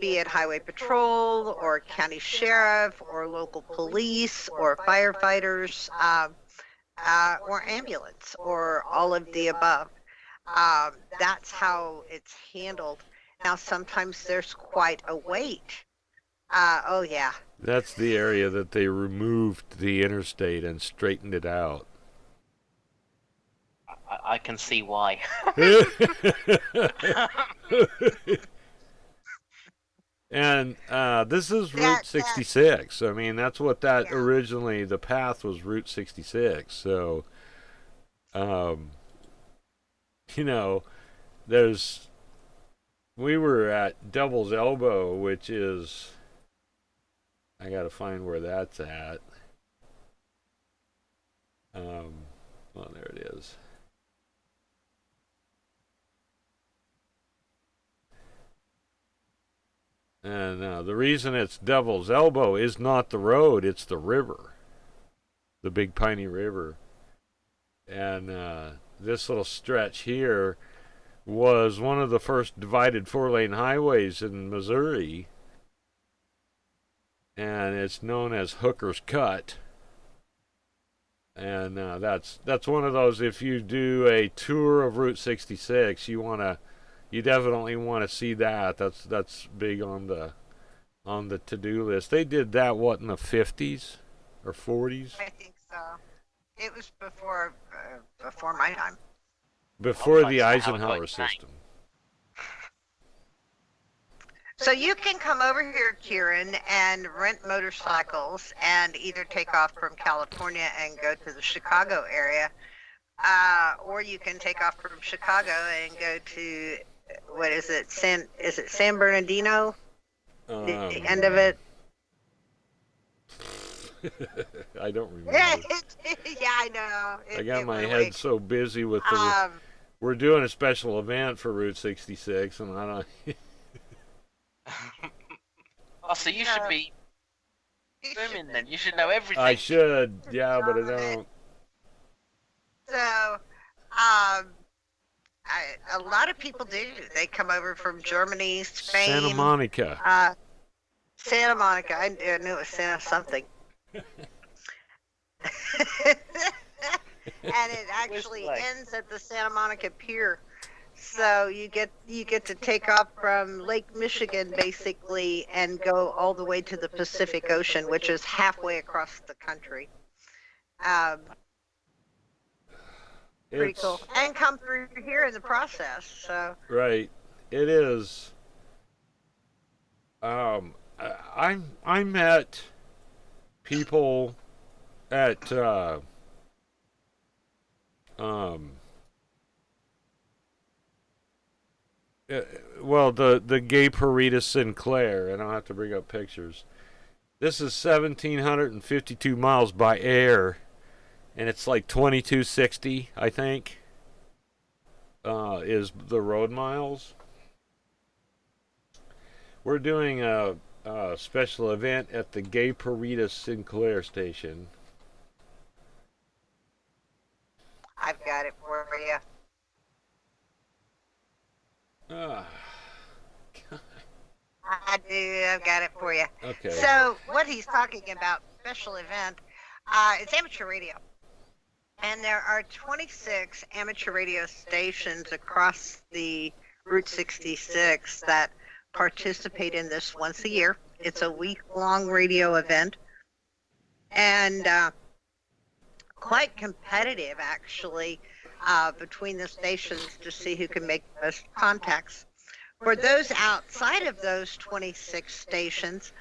be it highway patrol or county sheriff or local police or firefighters or ambulance or all of the above. That's how it's handled. Now, sometimes there's quite a wait. Oh, yeah. That's the area that they removed the interstate and straightened it out. I can see why. And this is Route 66. I mean, that's what that originally, the path was Route 66. So, you know, we were at Devil's Elbow, which is, I got to find where that's at. Well, there it is. And the reason it's Devil's Elbow is not the road, it's the river. The Big Piney River. And this little stretch here was one of the first divided 4-lane highways in Missouri. And it's known as Hooker's Cut. And that's one of those, if you do a tour of Route 66, you definitely want to see that. That's big on the to-do list. They did that in the 50s or 40s? I think so. It was before my time. Before the How it Eisenhower goes. system. So you can come over here, Kieran, and rent motorcycles and either take off from California and go to the Chicago area, or you can take off from Chicago and go to, what is it, San Bernardino? The end of it? I don't remember. Yeah, I know. I got my went head away. so busy with the... we're doing a special event for Route 66, and I don't... Oh, so you should be swimming then. You should know everything. I should, yeah, but I don't. So, a lot of people do. They come over from Germany, Spain, Santa Monica. Santa Monica. I knew it was Santa something. And it actually ends at the Santa Monica Pier. So you get to take off from Lake Michigan basically and go all the way to the Pacific Ocean, which is halfway across the country. Pretty cool. And come through here in the process. So Right. It is. I met people at well, the gay Parita Sinclair, and I'll have to bring up pictures. This is 1,752 miles by air, and it's like 2,260, I think, is the road miles. We're doing a special event at the gay Parita Sinclair station. I've got it for you. I do. I've got it for you. Okay. So what he's talking about, special event, it's amateur radio. And there are 26 amateur radio stations across the Route 66 that participate in this once a year. It's a week-long radio event. And quite competitive, actually, between the stations to see who can make the most contacts. For those outside of those 26 stations,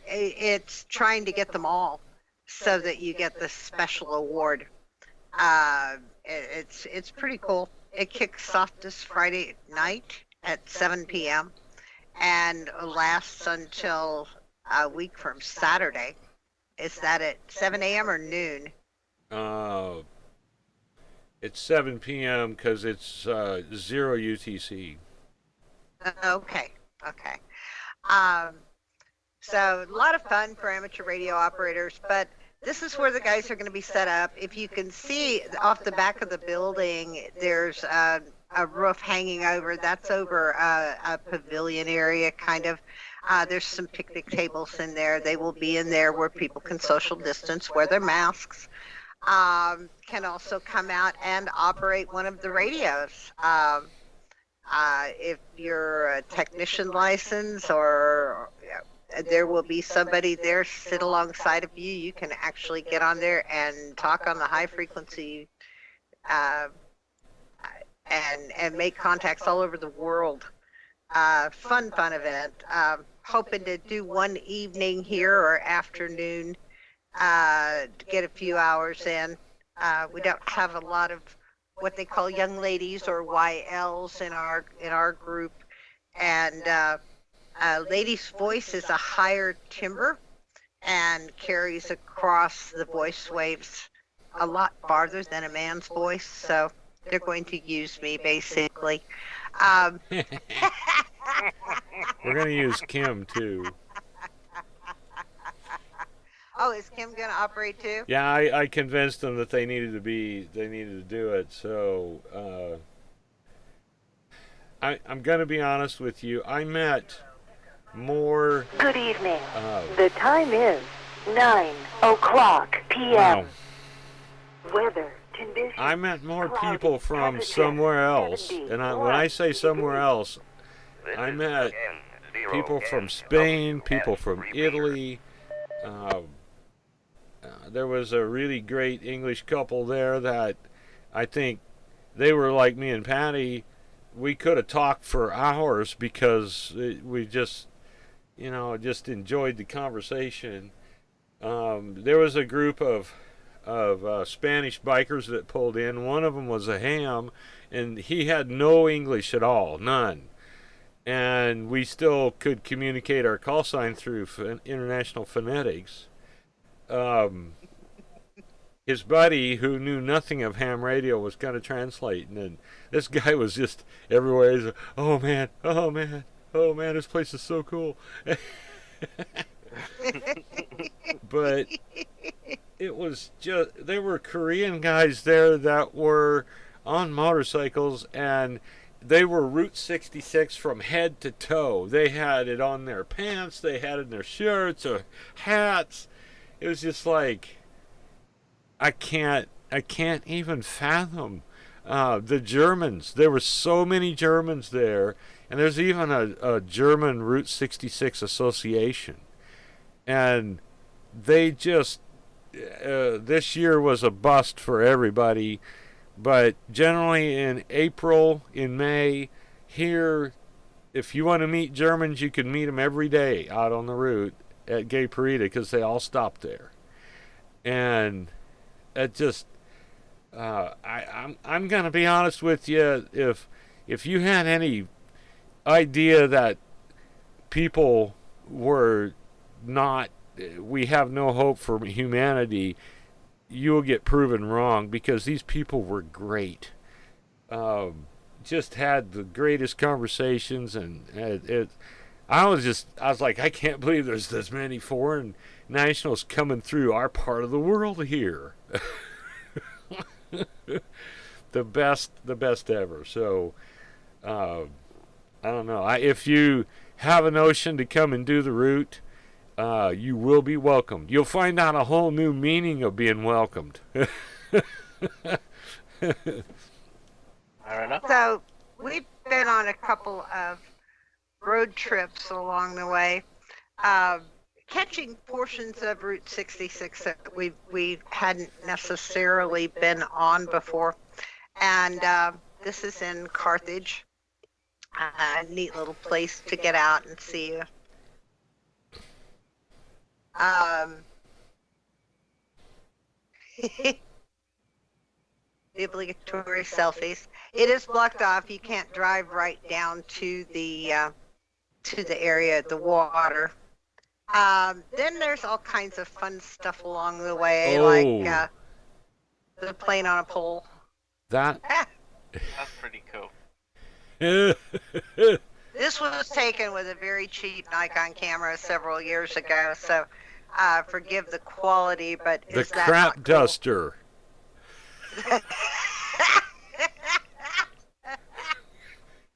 It's trying to get them all so that you get the special award. It's pretty cool. It kicks off this Friday night at 7 p.m. and lasts until a week from Saturday. Is that at 7 a.m. or noon? It's 7 p.m. because it's 0 UTC. Okay. So a lot of fun for amateur radio operators, but this is where the guys are going to be set up. If you can see off the back of the building, there's a roof hanging over. That's over a pavilion area, kind of. There's some picnic tables in there. They will be in there where people can social distance, wear their masks, can also come out and operate one of the radios. If you're a technician license or there will be somebody there sit alongside of you. You can actually get on there and talk on the high frequency and make contacts all over the world. Fun event. Hoping to do one evening here or afternoon to get a few hours in. We don't have a lot of what they call young ladies or YLs in our group, and lady's voice is a higher timbre and carries across the voice waves a lot farther than a man's voice, so they're going to use me basically. We're going to use Kim too. Oh, is Kim going to operate too? Yeah, I convinced them that they needed to do it. So I'm going to be honest with you. I met more. Good evening. The time is 9:00 p.m. Wow. Weather conditions. I met more cloudy, people from temperature somewhere else, 71 and when I say somewhere else, I met people from Spain, people from Italy. There was a really great English couple there that I think they were like me and Patty. We could have talked for hours because we just enjoyed the conversation. There was a group of Spanish bikers that pulled in. One of them was a ham, and he had no English at all, none. And we still could communicate our call sign through international phonetics. His buddy, who knew nothing of ham radio, was kind of translating, and this guy was just everywhere. He's like, oh man, this place is so cool. But it was just, there were Korean guys there that were on motorcycles, and they were Route 66 from head to toe. They had it on their pants, they had it in their shirts or hats. It was just like, I can't even fathom. The Germans, there were so many Germans there, and there's even a German Route 66 association. And they just, this year was a bust for everybody, but generally in April, in May, here, if you want to meet Germans, you can meet them every day out on the route at Gay Parida, because they all stop there. And it just, I'm gonna be honest with you. If you had any idea that people were not, we have no hope for humanity, you will get proven wrong, because these people were great. Just had the greatest conversations, and I was like, I can't believe there's this many foreign nationals coming through our part of the world here. the best ever. So I don't know. If you have a notion to come and do the route, you will be welcomed. You'll find out a whole new meaning of being welcomed. So we've been on a couple of road trips along the way, catching portions of Route 66 that we hadn't necessarily been on before. And this is in Carthage, a neat little place to get out and see Um, the obligatory selfies. It is blocked off. You can't drive right down to the area of the water. Then there's all kinds of fun stuff along the way, like the plane on a pole. That. That's pretty cool. This was taken with a very cheap Nikon camera several years ago, so forgive the quality, but The is that crap not cool? duster.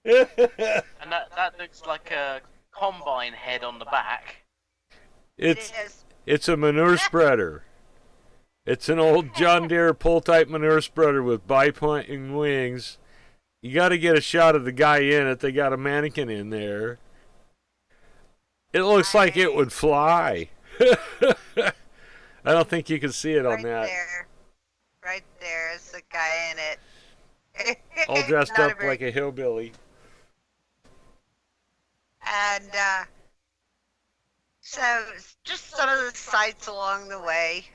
And that looks like a combine head on the back. It's It is. it's a manure spreader. It's an old John Deere pull-type manure spreader with bipointing wings. You got to get a shot of the guy in it. They got a mannequin in there. It looks like it would fly. I don't think you can see it on Right that. there. Right there is the guy in it. All dressed Not up very- like a hillbilly. And so just some of the sights along the way.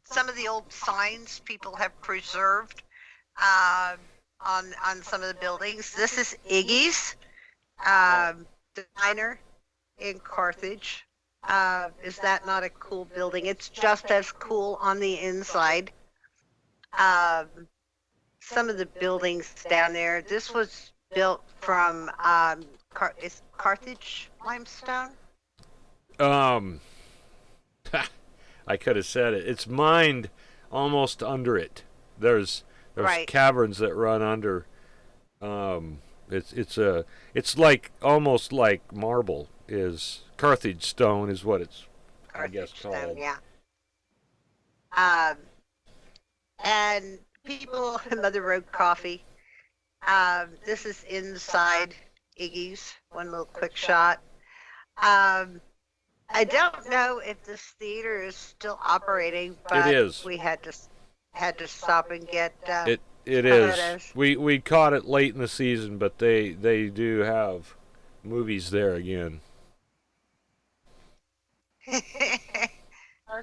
Some of the old signs people have preserved on some of the buildings. This is Iggy's, the diner in Carthage. Is that not a cool building? It's just as cool on the inside. Some of the buildings down there. This was built from is Carthage limestone. I could have said it. It's mined almost under it. There's Right. caverns that run under. It's like almost like marble is Carthage stone is what it's I guess Carthage stone, called. yeah. And people Mother Road Coffee. This is inside Iggy's. One little quick shot. I don't know if this theater is still operating, but is. we had to stop and get. It It is. is. We caught it late in the season, but they do have movies there again.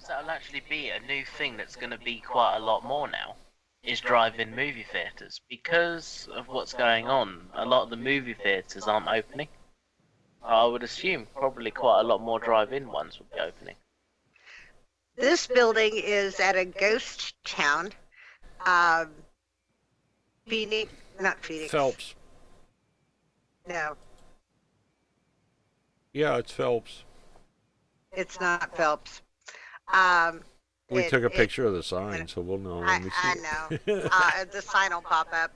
That'll actually be a new thing that's going to be quite a lot more now, is drive-in movie theatres. Because of what's going on, a lot of the movie theatres aren't opening. I would assume probably quite a lot more drive-in ones will be opening. This building is at a ghost town. Phoenix, not Phoenix. Phelps. No, Yeah, it's Phelps. it's not Phelps. We It- took a it- picture of the sign, so we'll know when we see I it. know. The sign will pop up.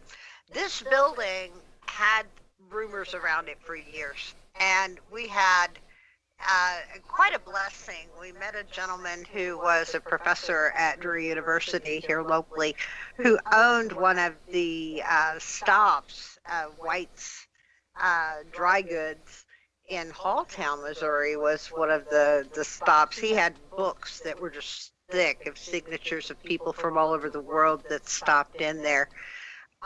This building had rumors around it for years, and we had quite a blessing. We met a gentleman who was a professor at Drury University here locally, who owned one of the stops, White's Dry Goods in Halltown, Missouri, was one of the stops. He had books that were just thick of signatures of people from all over the world that stopped in there.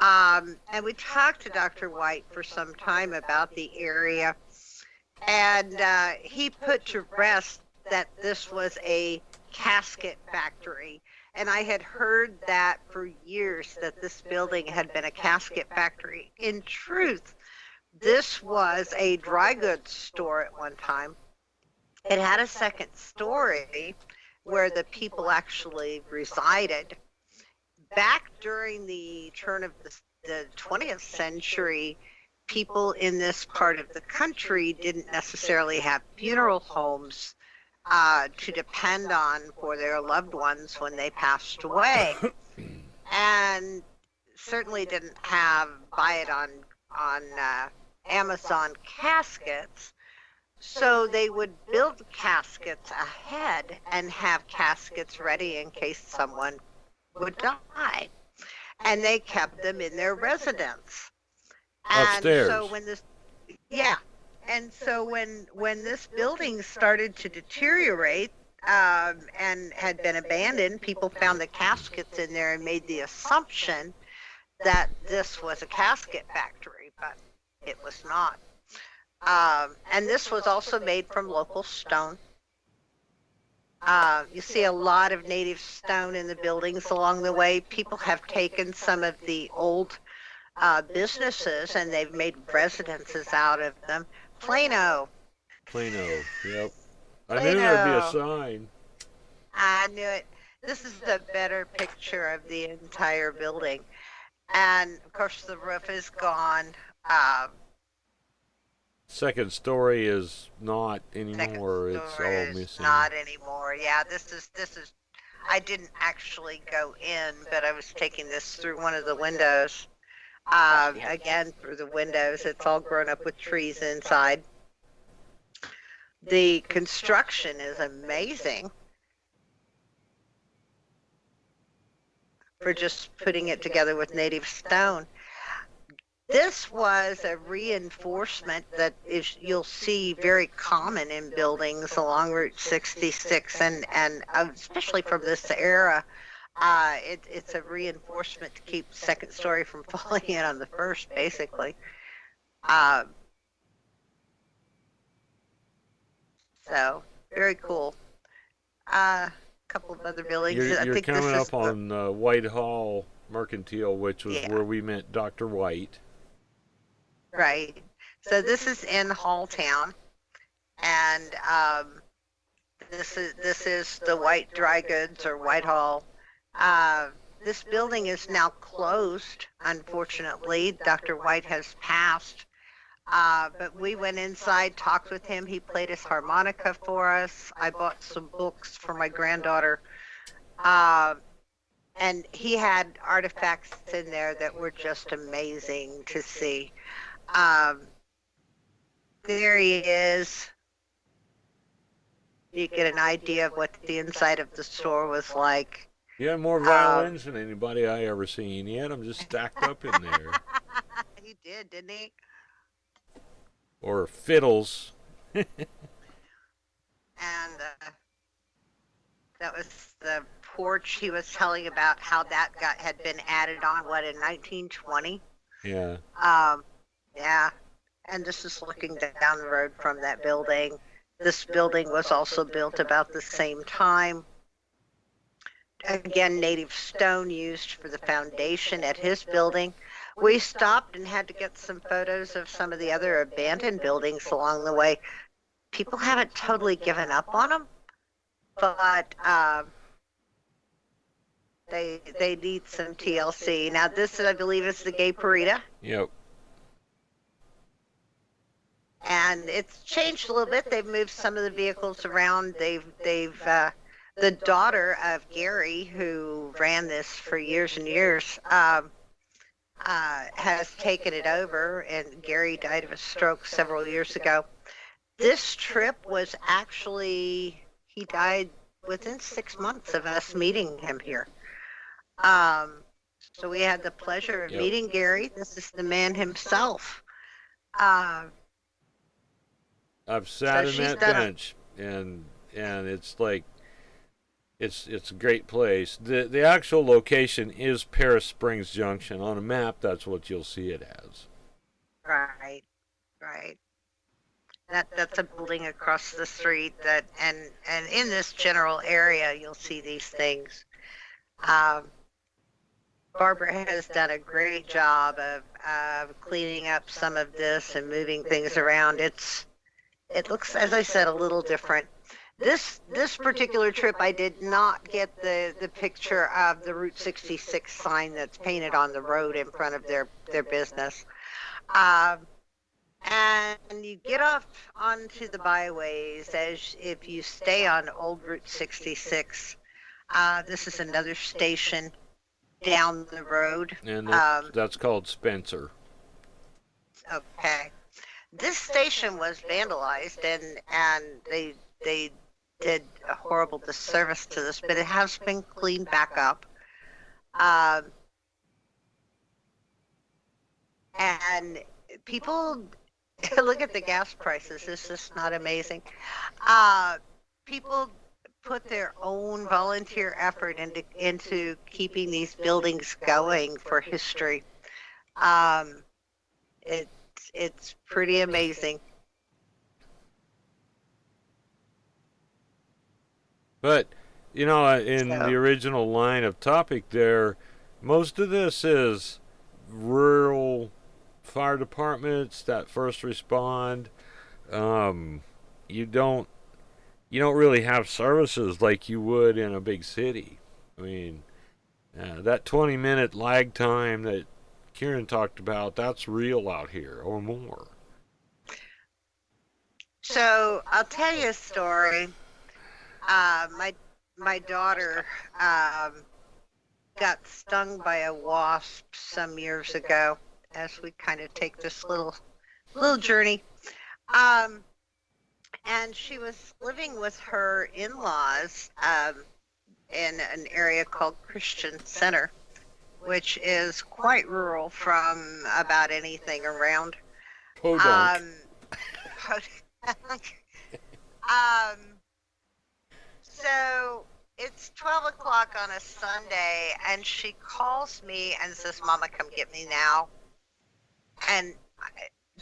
And we talked to Dr. White for some time about the area. And he put to rest that this was a casket factory. And I had heard that for years, that this building had been a casket factory. In truth, this was a dry goods store at one time. It had a second story where the people actually resided. Back during the turn of the 20th century, people in this part of the country didn't necessarily have funeral homes to depend on for their loved ones when they passed away, and certainly didn't have buy it on Amazon caskets. So they would build caskets ahead and have caskets ready in case someone would die, and they kept them in their residence. Upstairs. And so when this, yeah, and so when this building started to deteriorate and had been abandoned, people found the caskets in there and made the assumption that this was a casket factory, but it was not. And this was also made from local stone. You see a lot of native stone in the buildings along the way. People have taken some of the old businesses and they've made residences out of them. Plano. Plano. Yep. I knew there'd be a sign. I knew it. This is the better picture of the entire building. And of course the roof is gone. Second story is not anymore. It's all missing. Not anymore. Yeah, this is. I didn't actually go in, but I was taking this through one of the windows. Again, through the windows, it's all grown up with trees inside. The construction is amazing for just putting it together with native stone. This was a reinforcement that you'll see very common in buildings along Route 66, and especially from this era. It's a reinforcement to keep the second story from falling in on the first, basically. So, very cool. A couple of other buildings. You're coming up on Whitehall Mercantile, which was where we met Dr. White. Right. So this is in Halltown, and this is the White Dry Goods, or Whitehall. This building is now closed, unfortunately. Dr. White has passed. But we went inside, talked with him. He played his harmonica for us. I bought some books for my granddaughter. And he had artifacts in there that were just amazing to see. There he is. You get an idea of what the inside of the store was like. He had more violins than anybody I ever seen. He had them just stacked up in there. He did, didn't he? Or fiddles. And that was the porch he was telling about, how that had been added on, in 1920? Yeah. Yeah. And this is looking down the road from that building. This building was also built about the same time. Again, native stone used for the foundation at his building. We stopped and had to get some photos of some of the other abandoned buildings along the way. People haven't totally given up on them, but they need some TLC. Now this, I believe, is the Gay Parita. Yep. And it's changed a little bit. They've moved some of the vehicles around. They've the daughter of Gary, who ran this for years and years, has taken it over, and Gary died of a stroke several years ago. This trip was actually, he died within 6 months of us meeting him here. So we had the pleasure of meeting Gary. This is the man himself. I've sat in that bench, and it's like, it's a great place. The actual location is Paris Springs Junction. On a map, that's what you'll see it as. Right. That's a building across the street that, and in this general area, you'll see these things. Barbara has done a great job of cleaning up some of this and moving things around. It looks, as I said, a little different. This particular trip, I did not get the picture of the Route 66 sign that's painted on the road in front of their business. And you get off onto the byways as if you stay on old Route 66. This is another station down the road. And that's called Spencer. Okay. This station was vandalized, and they did a horrible disservice to this, but it has been cleaned back up. And people, look at the gas prices. Is this not amazing? People put their own volunteer effort into keeping these buildings going for history. It's pretty amazing. But, in So- the original line of topic there, most of this is rural fire departments that first respond. You don't really have services like you would in a big city. I mean, that 20-minute lag time that Kieran talked about, that's real out here or more. So I'll tell you a story. My daughter got stung by a wasp some years ago. As we kind of take this little journey, and she was living with her in-laws in an area called Christian Center, which is quite rural from about anything around. Podunk. So it's 12 o'clock on a Sunday, and she calls me and says, "Mama, come get me now." And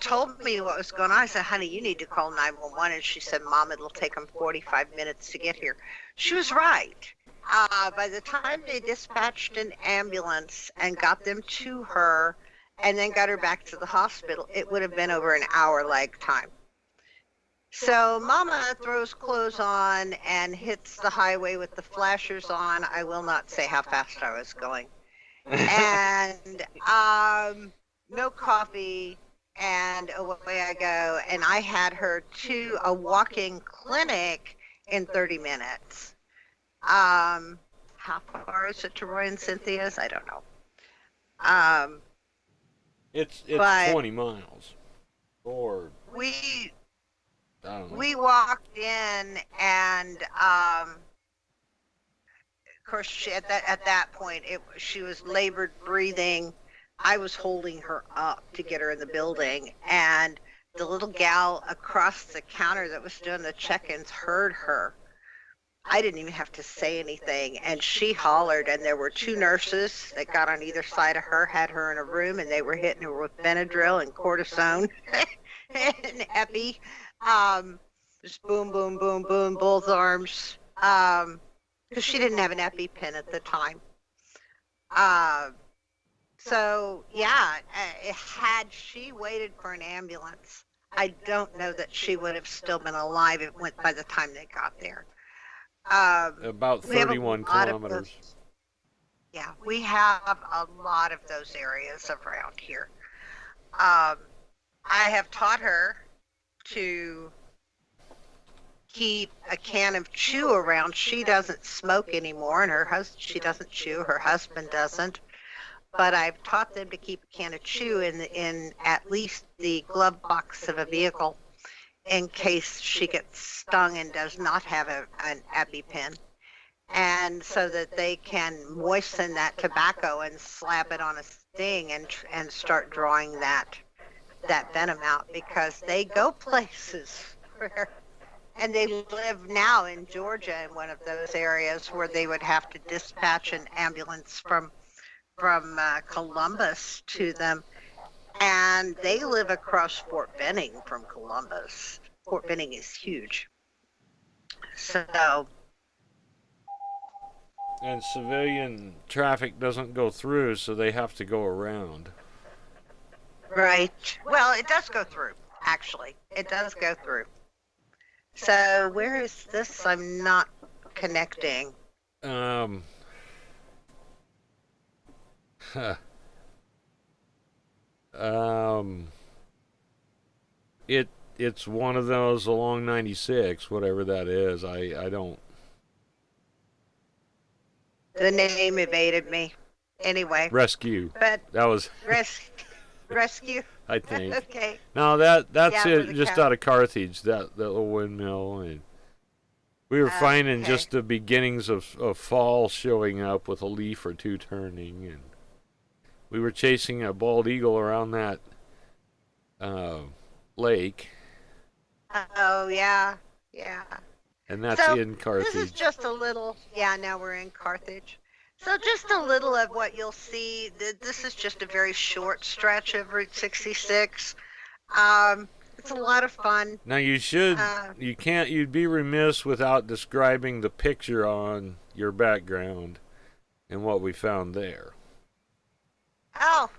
told me what was going on. I said, "Honey, you need to call 911." And she said, "Mom, it'll take them 45 minutes to get here." She was right. By the time they dispatched an ambulance and got them to her and then got her back to the hospital, it would have been over an hour lag time. So Mama throws clothes on and hits the highway with the flashers on. I will not say how fast I was going. And no coffee, and away I go. And I had her to a walk-in clinic in 30 minutes. How far is it to Roy and Cynthia's? I don't know. It's but 20 miles. Or, we I don't know. we walked in, and of course she, at that point she was labored breathing. I was holding her up to get her in the building, and the little gal across the counter that was doing the check-ins heard her. I didn't even have to say anything, and she hollered, and there were two nurses that got on either side of her, had her in a room, and they were hitting her with Benadryl and cortisone and epi. Just boom, boom, boom, boom, both arms, because she didn't have an EpiPen at the time. So, yeah, had she waited for an ambulance, I don't know that she would have still been alive by the time they got there. About We have a 31 lot of kilometers. those. Yeah, we have a lot of those areas around here. I have taught her to keep a can of chew around. She doesn't smoke anymore, and she doesn't chew. Her husband doesn't. But I've taught them to keep a can of chew in at least the glove box of a vehicle, in case she gets stung and does not have an EpiPen, and so that they can moisten that tobacco and slap it on a sting and start drawing that venom out, because they go places and they live now in Georgia in one of those areas where they would have to dispatch an ambulance from Columbus to them. And they live across Fort Benning from Columbus. Fort Benning is huge. So, And civilian traffic doesn't go through, so they have to go around. right. Well, it does go through, actually. It does go through. So, where is this? I'm not connecting. Huh. It's one of those along 96, whatever that is. I don't. The name evaded me. Anyway, Rescue. but That was, rescue. I think. Okay. No, that's Yeah, for it. the Just cow. out of Carthage, that little windmill, and we were finding Okay. just the beginnings of fall showing up with a leaf or two turning, and we were chasing a bald eagle around that lake, Oh, yeah. Yeah. and that's So, in Carthage. This is just a little, yeah, now we're in Carthage. So just a little of what you'll see. This is just a very short stretch of Route 66. It's a lot of fun. Now you'd be remiss without describing the picture on your background and what we found there. Oh,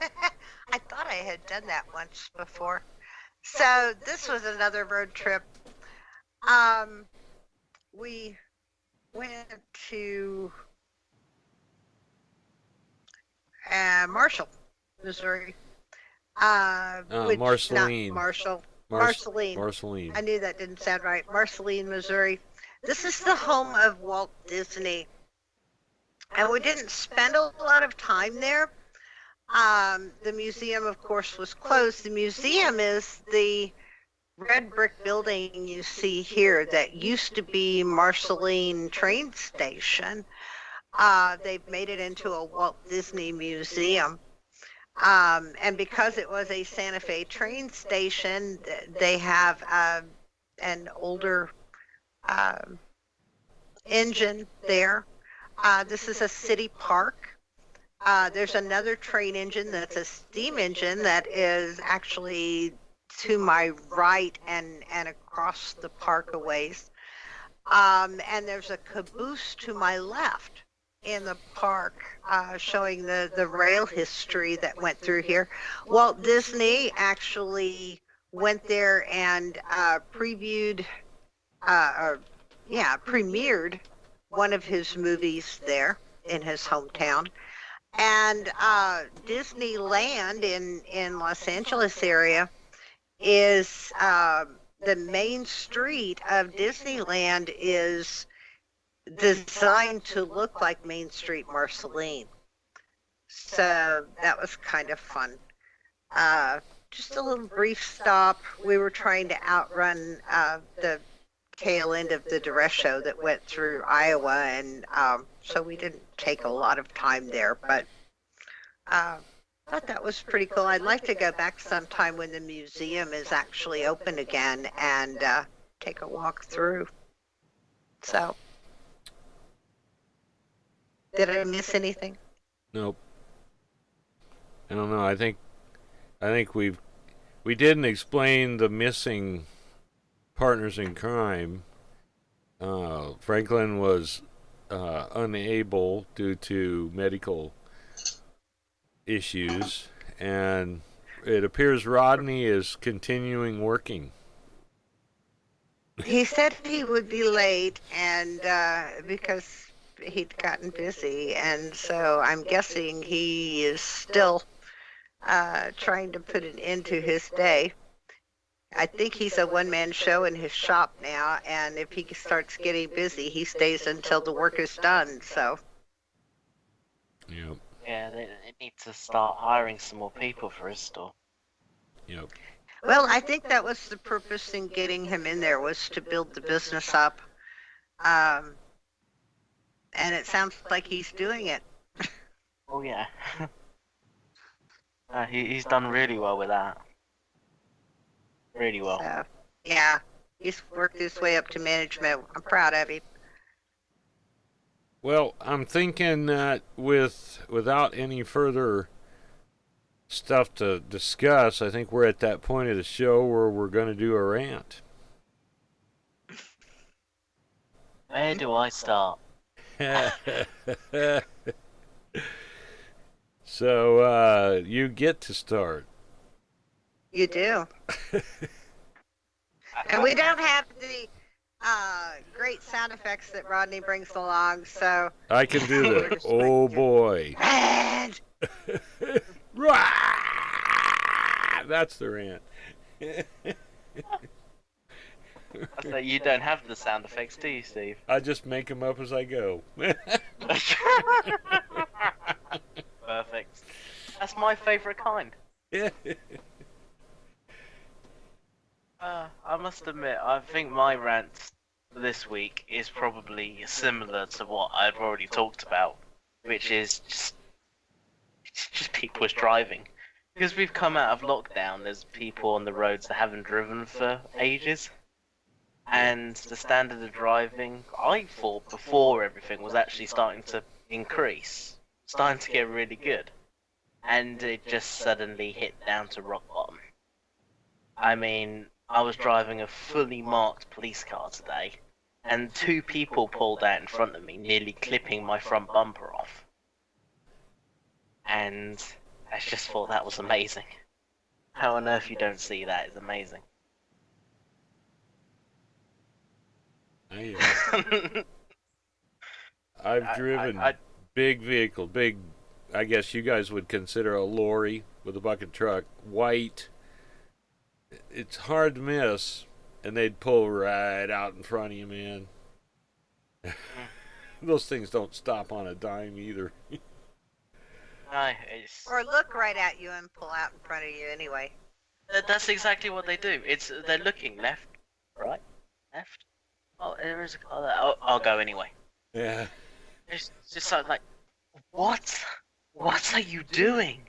I thought I had done that once before. So this was another road trip. We went to Marshall, Missouri. Marceline. Marceline. Marceline. I knew that didn't sound right. Marceline, Missouri. This is the home of Walt Disney. And we didn't spend a lot of time there. The museum, of course, was closed. The museum is the red brick building you see here that used to be Marceline train station. They've made it into a Walt Disney museum. And because it was a Santa Fe train station, they have an older engine there. This is a city park. There's another train engine that's a steam engine that is actually to my right and across the park a ways. And there's a caboose to my left in the park showing the rail history that went through here. Walt Disney actually went there and premiered one of his movies there in his hometown. And Disneyland in Los Angeles area is the main street of Disneyland is designed to look like Main Street Marceline. So that was kind of fun. Just a little brief stop. We were trying to outrun the tail end of the dress show that went through Iowa, and so we didn't take a lot of time there, but thought that was pretty cool. I'd like to go back sometime when the museum is actually open again and take a walk through. So, did I miss anything? Nope. I don't know. I think we didn't explain the missing partners in crime. Franklin was unable due to medical issues, and it appears Rodney is continuing working. He said he would be late, and because he'd gotten busy, and so I'm guessing he is still trying to put an end to his day. I think he's a one-man show in his shop now, and if he starts getting busy, he stays until the work is done. So. Yep. Yeah, they need to start hiring some more people for his store. Yep. Well, I think that was the purpose in getting him in there, was to build the business up. And it sounds like he's doing it. Oh yeah. He's done really well with that. Really well. So, yeah, he's worked his way up to management. I'm proud of him. Well, I'm thinking that without any further stuff to discuss, I think we're at that point of the show where we're going to do a rant. Where do I start? So, you get to start. You do. And we don't have the great sound effects that Rodney brings along, so... I can do that. Oh, boy. And... That's the rant. So you don't have the sound effects, do you, Steve? I just make them up as I go. Perfect. That's my favourite kind. I must admit, I think my rant this week is probably similar to what I've already talked about, which is just people's driving. Because we've come out of lockdown, there's people on the roads that haven't driven for ages. And the standard of driving, I thought before everything, was actually starting to increase. Starting to get really good. And it just suddenly hit down to rock bottom. I mean, I was driving a fully marked police car today, and 2 people pulled out in front of me, nearly clipping my front bumper off. And I just thought that was amazing. How on earth you don't see that is amazing. I've driven big vehicle, big, I guess you guys would consider a lorry with a bucket truck, white. It's hard to miss, and they'd pull right out in front of you, man. Those things don't stop on a dime either. Or look right at you and pull out in front of you anyway. That's exactly what they do. They're looking left, right, left. Oh, there is a car there. Oh, I'll go anyway. Yeah. It's just like, what? What are you doing?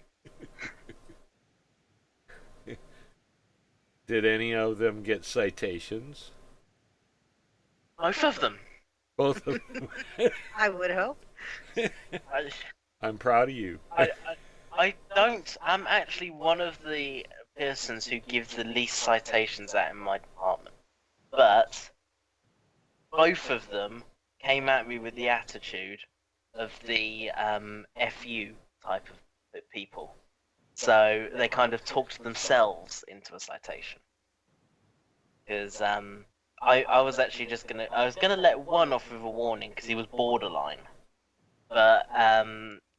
Did any of them get citations? Both of them. Both of them. I would hope. I'm proud of you. I don't. I'm actually one of the persons who gives the least citations out in my department. But both of them came at me with the attitude of the FU type of people. So they kind of talked themselves into a citation. Because I was actually just I was gonna let one off with a warning because he was borderline. But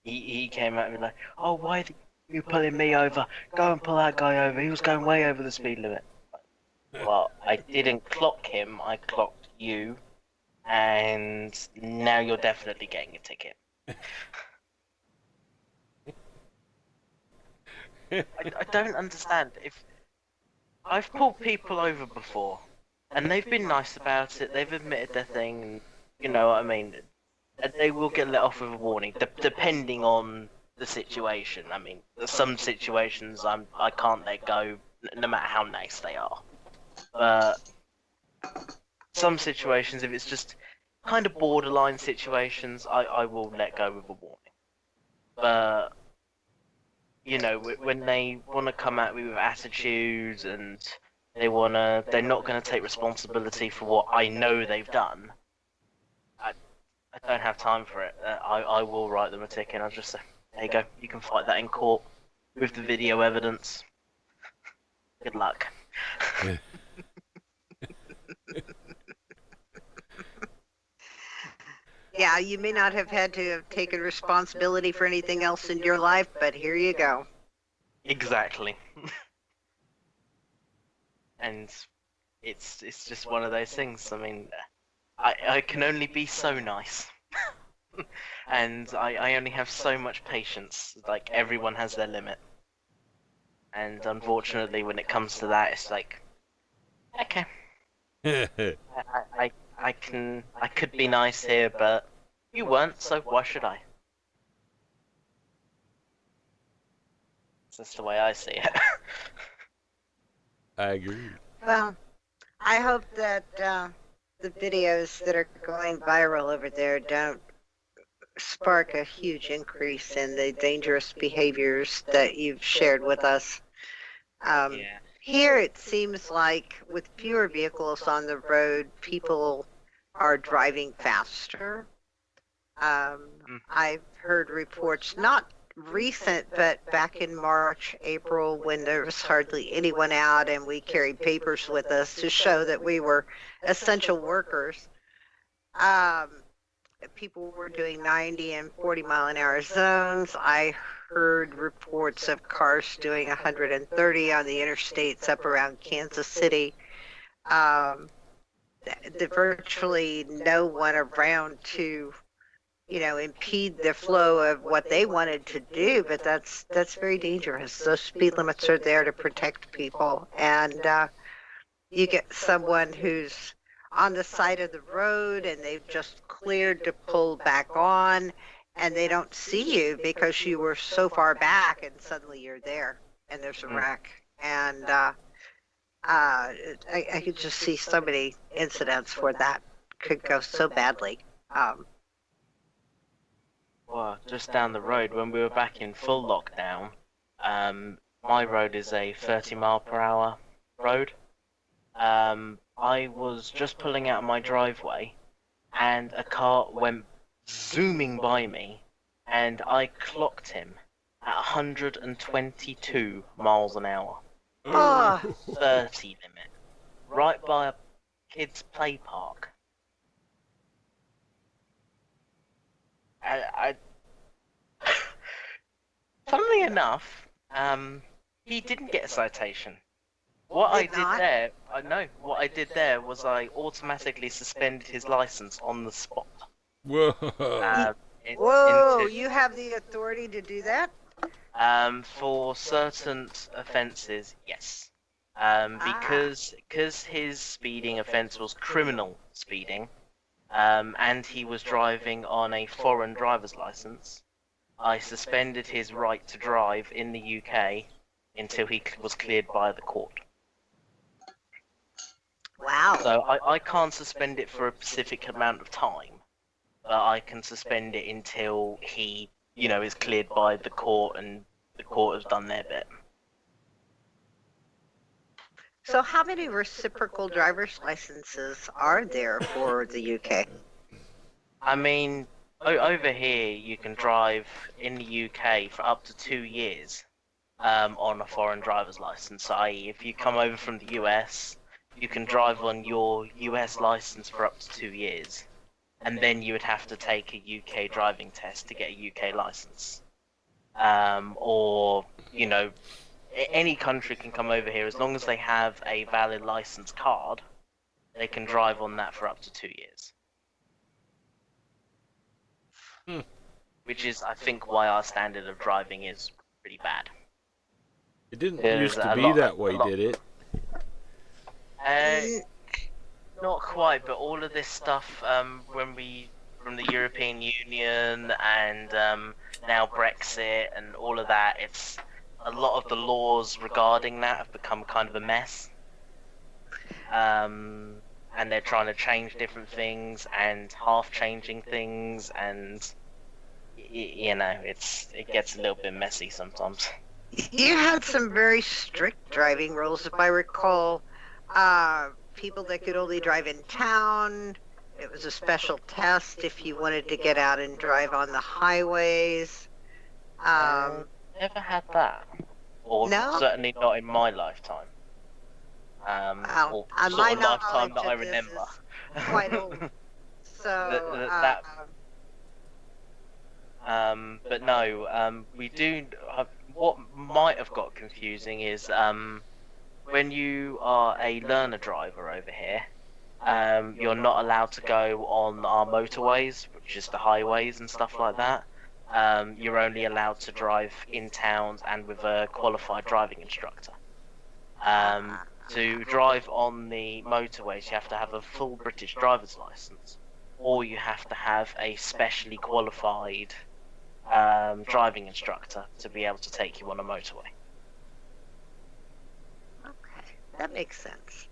he came at me like, oh, why are you pulling me over? Go and pull that guy over. He was going way over the speed limit. Well, I didn't clock him. I clocked you. And now you're definitely getting a ticket. I don't understand. If I've pulled people over before, and they've been nice about it, they've admitted their thing, and you know what I mean. They will get let off with a warning, depending on the situation. I mean, some situations I can't let go, no matter how nice they are. But some situations, if it's just kind of borderline situations, I will let go with a warning. But you know, when they want to come at me with attitudes and they're not going to take responsibility for what I know they've done, I don't have time for it. I will write them a ticket. I'll just say, there you go, you can fight that in court with the video evidence. Good luck. Yeah, you may not have had to have taken responsibility for anything else in your life, but here you go. Exactly. And it's just one of those things. I mean, I can only be so nice. And I only have so much patience. Like, everyone has their limit. And unfortunately, when it comes to that, it's like, okay. I could be nice here, but you weren't, so why should I? That's the way I see it. I agree. Well, I hope that the videos that are going viral over there don't spark a huge increase in the dangerous behaviors that you've shared with us. Yeah. Here it seems like with fewer vehicles on the road, people are driving faster. I've heard reports, not recent, but back in March, April, when there was hardly anyone out and we carried papers with us to show that we were essential workers. People were doing 90 and 40 mile an hour zones. I heard reports of cars doing 130 on the interstates up around Kansas City. Virtually no one around to, impede the flow of what they wanted to do, but that's very dangerous. Those speed limits are there to protect people, and you get someone who's on the side of the road and they've just cleared to pull back on, and they don't see you because you were so far back, and suddenly you're there and there's a wreck. And I could just see so many incidents where that could go so badly. Well, just down the road, when we were back in full lockdown, my road is a 30 mile per hour road. I was just pulling out of my driveway, and a car went zooming by me, and I clocked him at 122 miles an hour. Oh, 30 limit. Right by a kid's play park. I funnily enough, he didn't get a citation. What I Did did not? there, I know, what I did there was I automatically suspended his license on the spot. Whoa. whoa! Into, You have the authority to do that? for certain offences, yes. Because his speeding offence was criminal speeding, and he was driving on a foreign driver's license, I suspended his right to drive in the UK until he was cleared by the court. Wow. So I can't suspend it for a specific amount of time, but I can suspend it until he, is cleared by the court and the court has done their bit. So how many reciprocal driver's licenses are there for the UK? I mean, over here you can drive in the UK for up to 2 years on a foreign driver's license. I.e., if you come over from the US, you can drive on your US license for up to 2 years, and then you would have to take a UK driving test to get a UK license. Or, any country can come over here as long as they have a valid license card. They can drive on that for up to 2 years. Which is, I think, why our standard of driving is pretty bad. It didn't There's used to a be lot- that a way, lot- did it? Not quite, but all of this stuff, from the European Union and now Brexit and all of that, it's a lot of the laws regarding that have become kind of a mess. And they're trying to change different things and half changing things, and it gets a little bit messy sometimes. You had some very strict driving rules, if I recall. People that could only drive in town. It was a special test if you wanted to get out and drive on the highways. Never had that, or No? certainly not in my lifetime. Or On sort my of lifetime knowledge that I of this remember. is quite old. So, But no, we do. What might have got confusing is when you are a learner driver over here, you're not allowed to go on our motorways, which is the highways and stuff like that. You're only allowed to drive in towns and with a qualified driving instructor. To drive on the motorways, you have to have a full British driver's license, or you have to have a specially qualified driving instructor to be able to take you on a motorway. okay, that makes sense.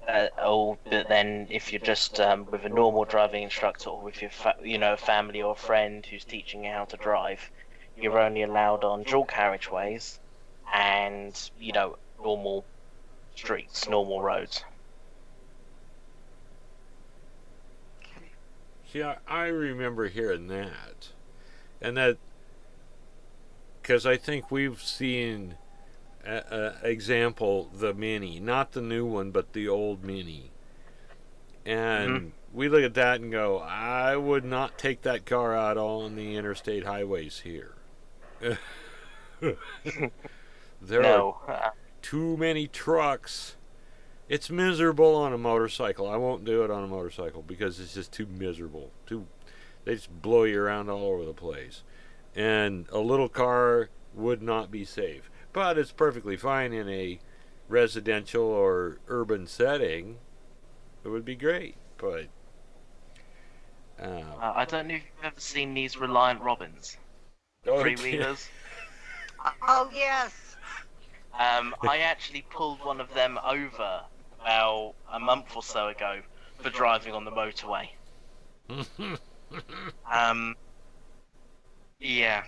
But then if you're just with a normal driving instructor, or with your family or friend who's teaching you how to drive, you're only allowed on dual carriageways and normal streets, normal roads. See, I remember hearing that. And that, because I think we've seen example, the Mini, not the new one, but the old Mini. And we look at that and go, I would not take that car out on the interstate highways here. There are too many trucks. It's miserable on a motorcycle. I won't do it on a motorcycle because it's just too miserable. They just blow you around all over the place. And a little car would not be safe. But it's perfectly fine in a residential or urban setting. It would be great. But I don't know if you've ever seen these Reliant Robins, three-wheelers. Oh, yes. I actually pulled one of them over about a month or so ago for driving on the motorway. Yeah.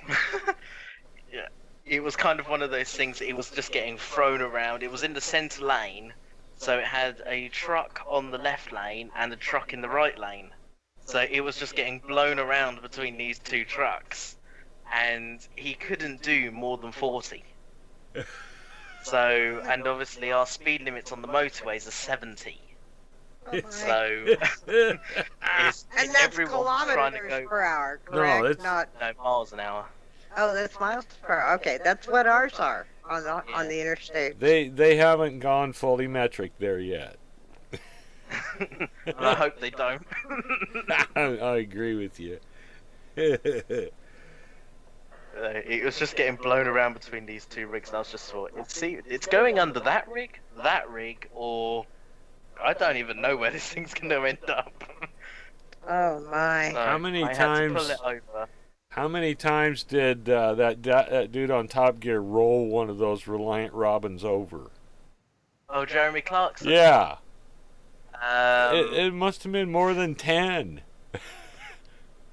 Yeah. it was kind of one of those things. It was just getting thrown around. It was in the centre lane, so it had a truck on the left lane and a truck in the right lane. So it was just getting blown around between these two trucks, and he couldn't do more than 40. So, and obviously our speed limits on the motorways are 70. So and that's everyone's trying to kilometers go per hour, correct? it's- Not. no miles an hour. Oh, that's miles per hour. Okay, that's what ours are on the interstate. They haven't gone fully metric there yet. And I hope they don't. I agree with you. It was just getting blown around between these two rigs, and I was just thought, it's going under that rig, or I don't even know where this thing's going to end up. Oh my! So How many I times- had to pull it over. How many times did that dude on Top Gear roll one of those Reliant Robins over? Oh, Jeremy Clarkson. Yeah, Um, it must have been more than 10.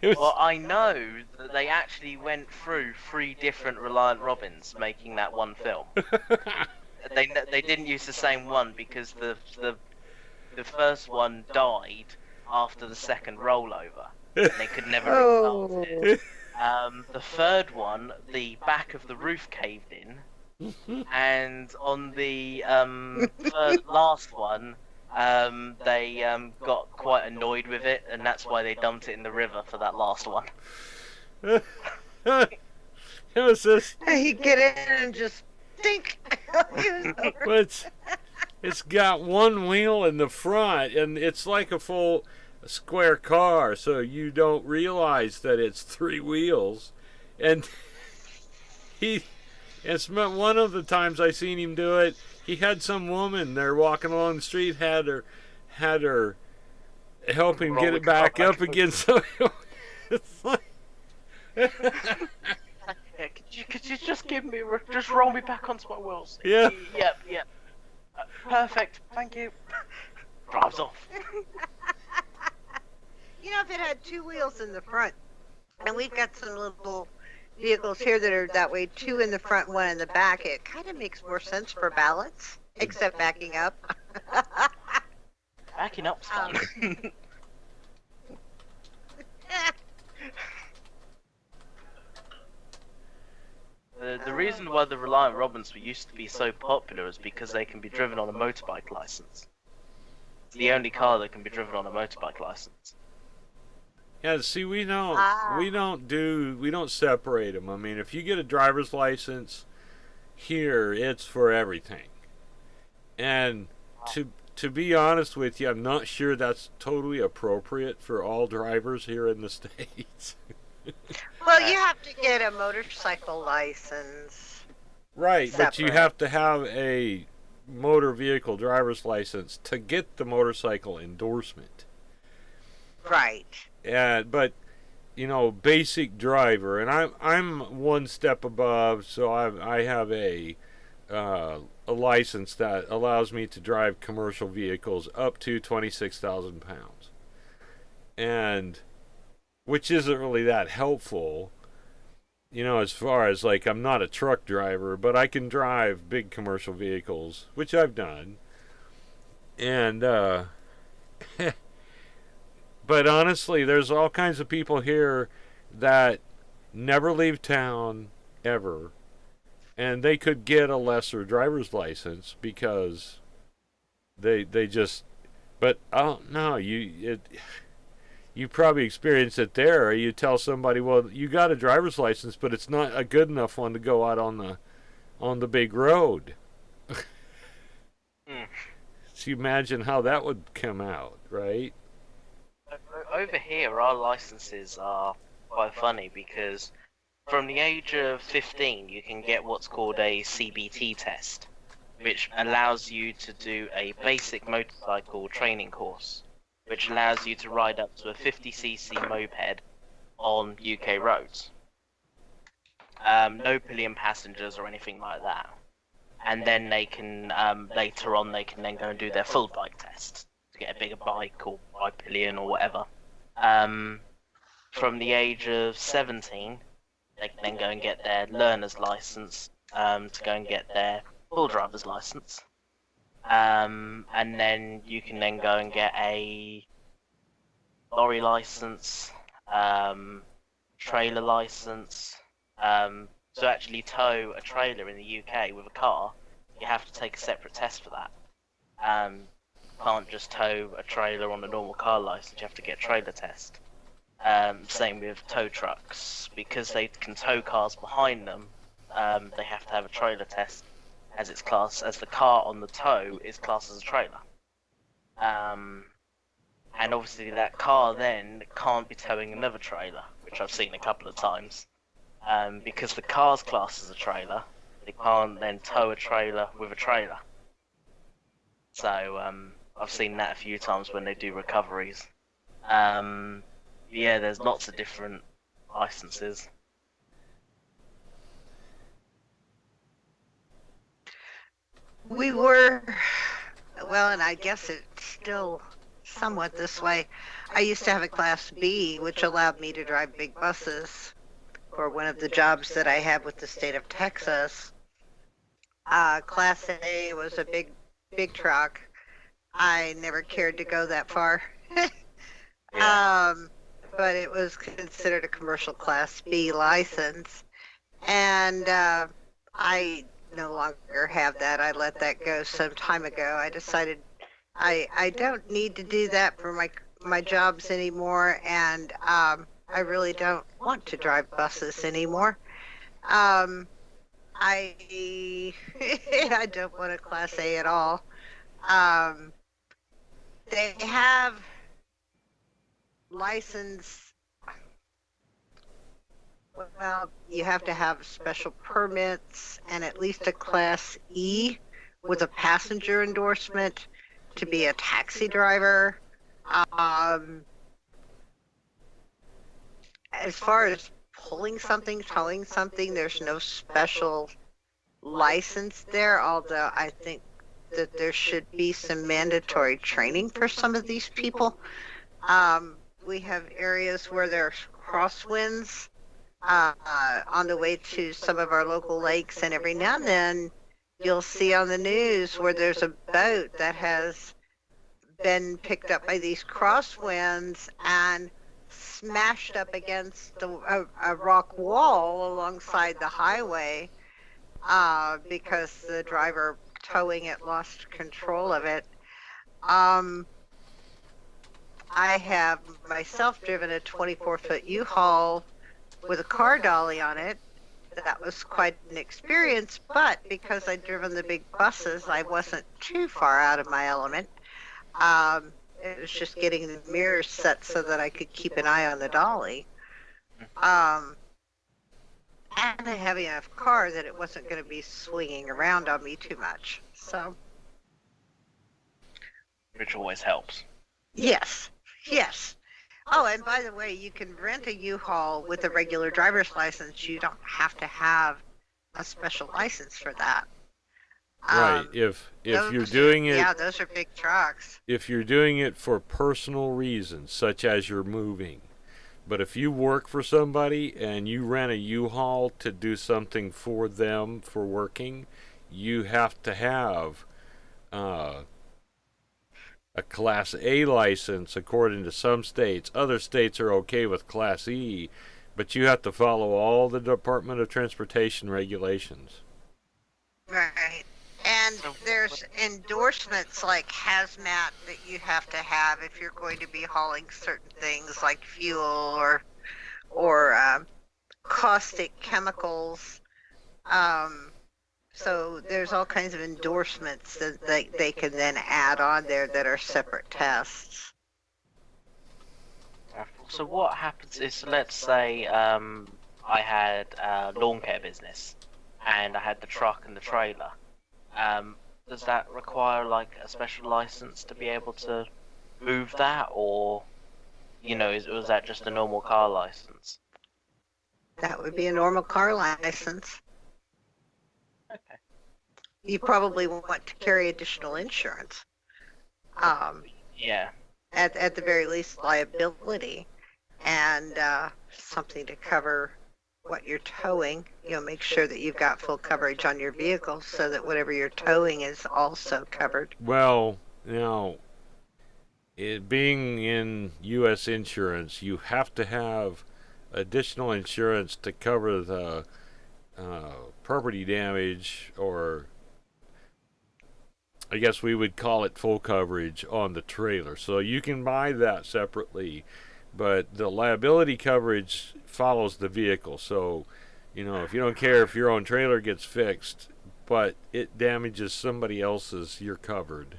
It was, Well, I know that they actually went through 3 different Reliant Robins making that one film. They didn't use the same one because the first one died after the second rollover, and they could never restart it. The third one, the back of the roof caved in, and on the last one, they got quite annoyed with it, and that's why they dumped it in the river for that last one. it was just, He get in and just think. He was over. it's got one wheel in the front, and it's like a full square car, so you don't realize that it's 3 wheels. And it's one of the times I seen him do it. He had some woman there walking along the street, had her help him get it back up again. So it's like, Yeah, could you just just roll me back onto my wheels? Yeah. Yep. Perfect, thank you. Drives off. You know, if it had 2 wheels in the front, and we've got some little vehicles here that are that way, 2 in the front, 1 in the back, it kind of makes more sense for balance, except backing up. Backing up's fun. The reason why the Reliant Robins used to be so popular is because they can be driven on a motorbike license. It's the only car that can be driven on a motorbike license. yeah. See, we don't separate them. I mean, if you get a driver's license here, it's for everything. And to be honest with you, I'm not sure that's totally appropriate for all drivers here in the States. Well, you have to get a motorcycle license. Right, but you Separate. have to have a motor vehicle driver's license to get the motorcycle endorsement. Right. But you know, basic driver, and I'm one step above, so I have a license that allows me to drive commercial vehicles up to 26,000 pounds, and which isn't really that helpful, you know, as far as like I'm not a truck driver, but I can drive big commercial vehicles, which I've done, and but honestly, there's all kinds of people here that never leave town ever, and they could get a lesser driver's license because they just. But oh no, you probably experienced it there. You tell somebody, well, you got a driver's license, but it's not a good enough one to go out on the big road. So you imagine how that would come out, right? Over here, our licenses are quite funny because from the age of 15, you can get what's called a CBT test, which allows you to do a basic motorcycle training course, which allows you to ride up to a 50cc moped on UK roads. No pillion passengers or anything like that. And then they can, later on, they can then go and do their full bike test to get a bigger bike or bi-pillion or whatever. From the age of 17, they can then go and get their learner's license to go and get their full driver's license. And then you can then go and get a lorry license, trailer license. To actually tow a trailer in the UK with a car, you have to take a separate test for that. You can't just tow a trailer on a normal car license, you have to get a trailer test. Same with tow trucks, because they can tow cars behind them, they have to have a trailer test as it's classed as the car on the tow is classed as a trailer. And obviously that car then can't be towing another trailer, which I've seen a couple of times. Because the car's classed as a trailer, they can't then tow a trailer with a trailer. So I've seen that a few times when they do recoveries. Yeah, there's lots of different licenses. We were, well, and I guess it's still somewhat this way. I used to have a Class B, which allowed me to drive big buses for one of the jobs that I had with the state of Texas. Class A was a big truck. I never cared to go that far. But it was considered a commercial Class B license. And I no longer have that. I let that go some time ago. I decided I don't need to do that for my jobs anymore, and I really don't want to drive buses anymore. I I don't want a Class A at all. They have license. Well, you have to have special permits and at least a Class E with a passenger endorsement to be a taxi driver. As far as pulling something, towing something, there's no special license there, although I think that there should be some mandatory training for some of these people. We have areas where there's crosswinds on the way to some of our local lakes, and every now and then you'll see on the news where there's a boat that has been picked up by these crosswinds and smashed up against a rock wall alongside the highway because the driver towing it lost control of it. I have myself driven a 24-foot U-Haul with a car dolly on it. That was quite an experience, but because I'd driven the big buses, I wasn't too far out of my element. It was just getting the mirrors set so that I could keep an eye on the dolly. And a heavy enough car that it wasn't going to be swinging around on me too much. So, which always helps. Yes. Oh, and by the way, you can rent a U-Haul with a regular driver's license. You don't have to have a special license for that. Right. If you're doing it, yeah, those are big trucks. if you're doing it for personal reasons, such as you're moving. But if you work for somebody and you rent a U-Haul to do something for them for working, you have to have a Class A license according to some states. Other states are okay with Class E, but you have to follow all the Department of Transportation regulations. Right. And there's endorsements like hazmat that you have to have if you're going to be hauling certain things like fuel or caustic chemicals. So there's all kinds of endorsements that they can then add on there that are separate tests. So what happens is, let's say I had a lawn care business and I had the truck and the trailer. Does that require like a special license to be able to move that, or was that just a normal car license? That would be a normal car license. Okay. You probably want to carry additional insurance. Yeah. At the very least, liability and something to cover what you're towing. Make sure that you've got full coverage on your vehicle so that whatever you're towing is also covered. Well, being in U.S. insurance, you have to have additional insurance to cover the property damage, or I guess we would call it full coverage on the trailer. So you can buy that separately, but the liability coverage follows the vehicle. So, if you don't care if your own trailer gets fixed, but it damages somebody else's, you're covered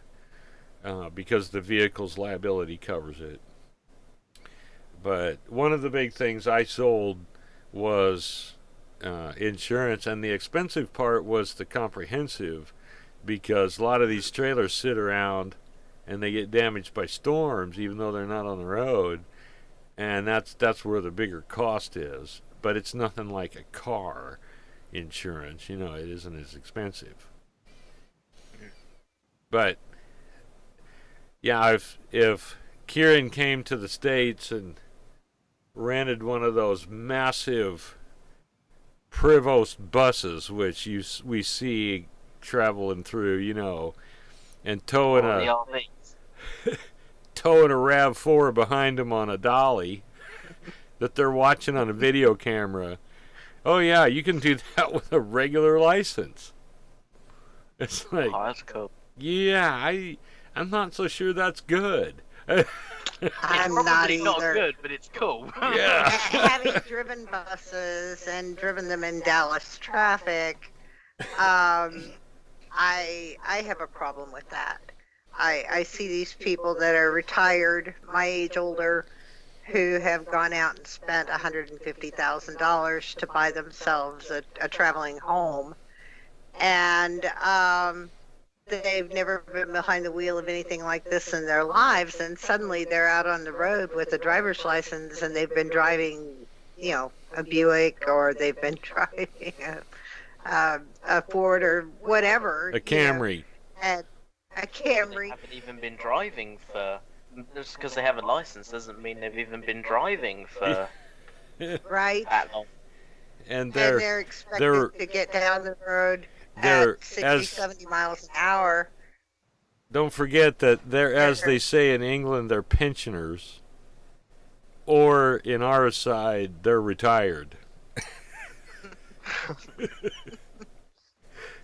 because the vehicle's liability covers it. But one of the big things I sold was insurance, and the expensive part was the comprehensive, because a lot of these trailers sit around and they get damaged by storms even though they're not on the road, and that's where the bigger cost is. But it's nothing like a car insurance. It isn't as expensive. But yeah, if Kieran came to the States and rented one of those massive Prevost buses, which we see traveling through, and towing a RAV4 behind them on a dolly that they're watching on a video camera. Oh yeah, you can do that with a regular license. It's like, Oh, that's cool. yeah, I'm not so sure that's good. I'm not Probably either. not good, but it's cool. Yeah. Having driven buses and driven them in Dallas traffic, I have a problem with that. I see these people that are retired, my age older, who have gone out and spent $150,000 to buy themselves a traveling home, and they've never been behind the wheel of anything like this in their lives, and suddenly they're out on the road with a driver's license, and they've been driving, a Buick, or they've been driving a Ford or whatever. A Camry. And a Camry. They haven't even been driving for... Just because they have a license doesn't mean they've even been driving for Right? that long. And They're expected to get down the road they're at 60, 70 miles an hour. don't forget that they're, as they say in England, they're pensioners, or in our side, they're retired.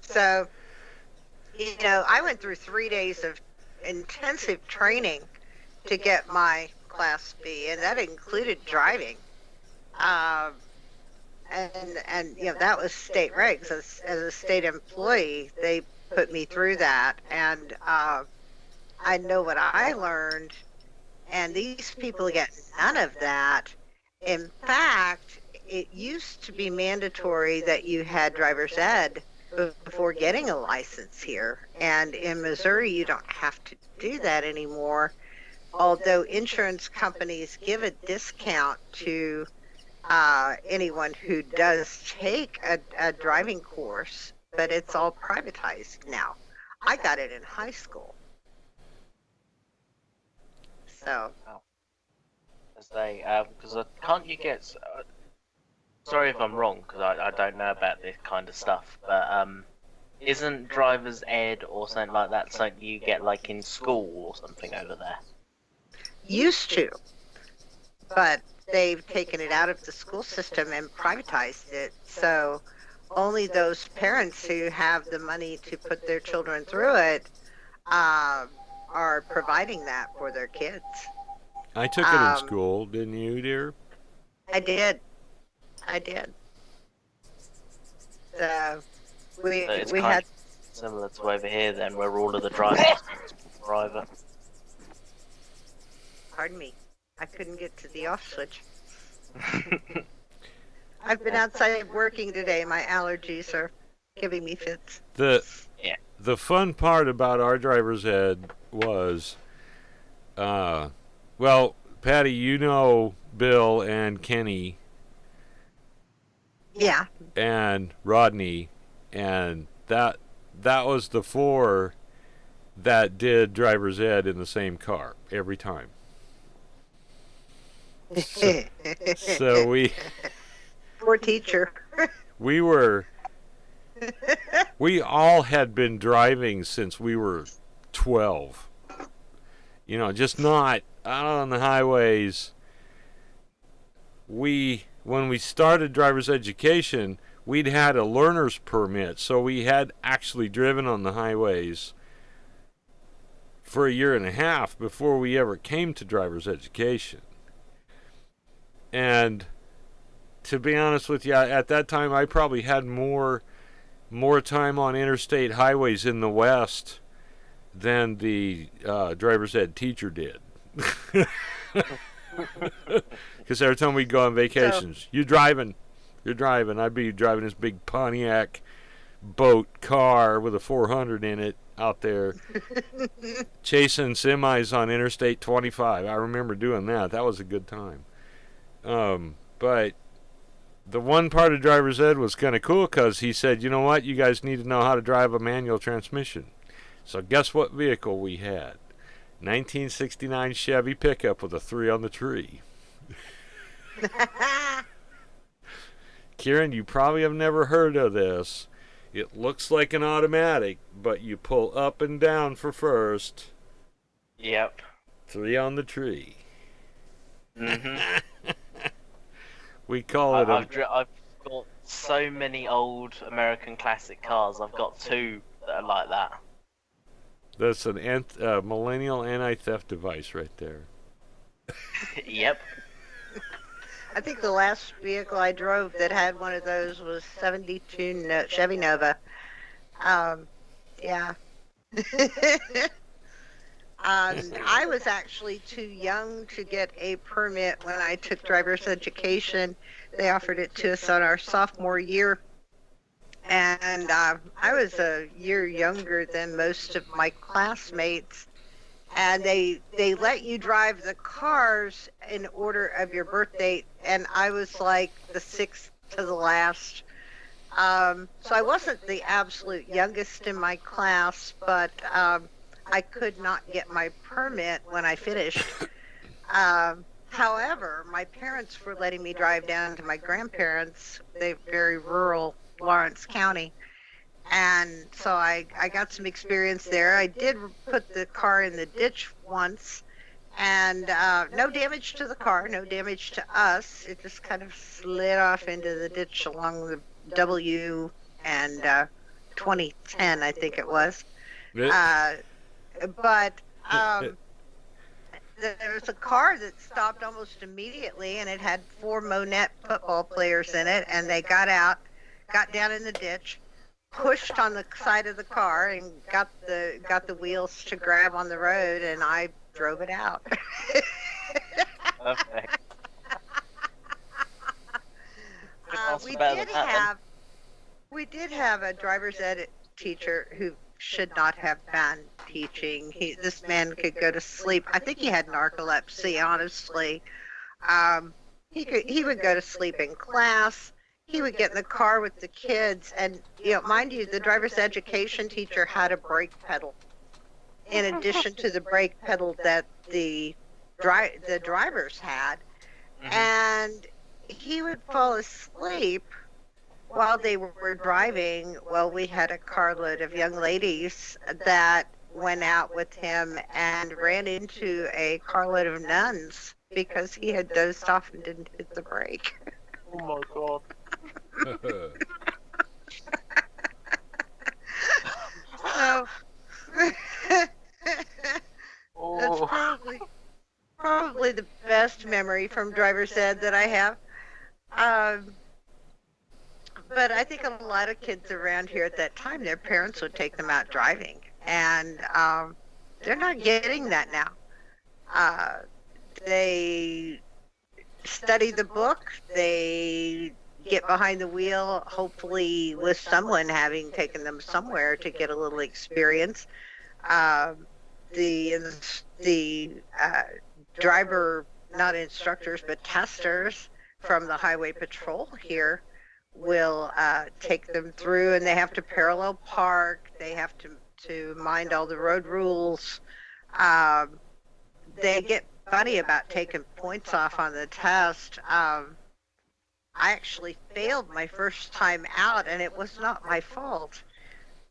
So, I went through 3 days of intensive training to get my Class B, and that included driving. And that was state regs. As a state employee, they put me through that, and I know what I learned, and these people get none of that. In fact, it used to be mandatory that you had driver's ed before getting a license here, and in Missouri you don't have to do that anymore, although insurance companies give a discount to anyone who does take a driving course, but it's all privatized now. I got it in high school. So, As they, because can't you get? Sorry if I'm wrong, because I don't know about this kind of stuff, but isn't driver's ed or something like that something you get like in school or something over there? used to, but they've taken it out of the school system and privatized it. So only those parents who have the money to put their children through it are providing that for their kids. I took it in school, didn't you, dear? I did. So we had. Similar to over here then, where all of the drivers private. Pardon me. I couldn't get to the off switch. I've been outside working today. My allergies are giving me fits. The fun part about our driver's ed was, well, Patty, you know Bill and Kenny. Yeah. And Rodney, and that was the four that did driver's ed in the same car every time. So Poor teacher. We all had been driving since we were 12. You know, just not out on the highways. When we started driver's education, we'd had a learner's permit, so we had actually driven on the highways for a year and a half before we ever came to driver's education. And to be honest with you, at that time I probably had more time on interstate highways in the West than the driver's ed teacher did. Because every time we'd go on vacations, you're driving. I'd be driving this big Pontiac boat car with a 400 in it out there, chasing semis on Interstate 25. I remember doing that. That was a good time. But the one part of driver's ed was kind of cool because he said, you know what, you guys need to know how to drive a manual transmission. So guess what vehicle we had? 1969 Chevy pickup with a 3 on the tree. Kieran, you probably have never heard of this. It looks like an automatic, but you pull up and down for first. Yep. 3 on the tree. Mhm. We call it I've got so many old American classic cars. I've got 2 that are like that. That's an millennial anti-theft device right there. Yep. I think the last vehicle I drove that had one of those was 72 Chevy Nova. Yeah. I was actually too young to get a permit when I took driver's education. They offered it to us on our sophomore year. And I was a year younger than most of my classmates. And they let you drive the cars in order of your birth date. And I was like the 6th to the last. So I wasn't the absolute youngest in my class, but I could not get my permit when I finished. However, my parents were letting me drive down to my grandparents', they very rural Lawrence County. And so I got some experience there. I did put the car in the ditch once, and no damage to the car, no damage to us. It just kind of slid off into the ditch along the W and 2010, I think it was. But there was a car that stopped almost immediately, and it had 4 Monette football players in it, and they got out, got down in the ditch, pushed on the side of the car, and got the wheels to grab on the road, and I drove it out. Okay. We did have a driver's ed teacher who should not have been teaching. This man could go to sleep. I think he had narcolepsy, honestly. He would go to sleep in class. He would get in the car with the kids, and mind you, the driver's education teacher had a brake pedal in addition to the brake pedal that the drivers had. Mm-hmm. And he would fall asleep while they were driving. Well, we had a carload of young ladies that went out with him and ran into a carload of nuns because he had dozed off and didn't hit the brake. Oh my God. That's probably the best memory from driver's ed that I have. But I think a lot of kids around here at that time, their parents would take them out driving, and they're not getting that now. They study the book, they get behind the wheel, hopefully with someone having taken them somewhere to get a little experience. The driver, not instructors, but testers from the Highway Patrol here will take them through, and they have to parallel park. They have to mind all the road rules. They get funny about taking points off on the test. I actually failed my first time out, and it was not my fault.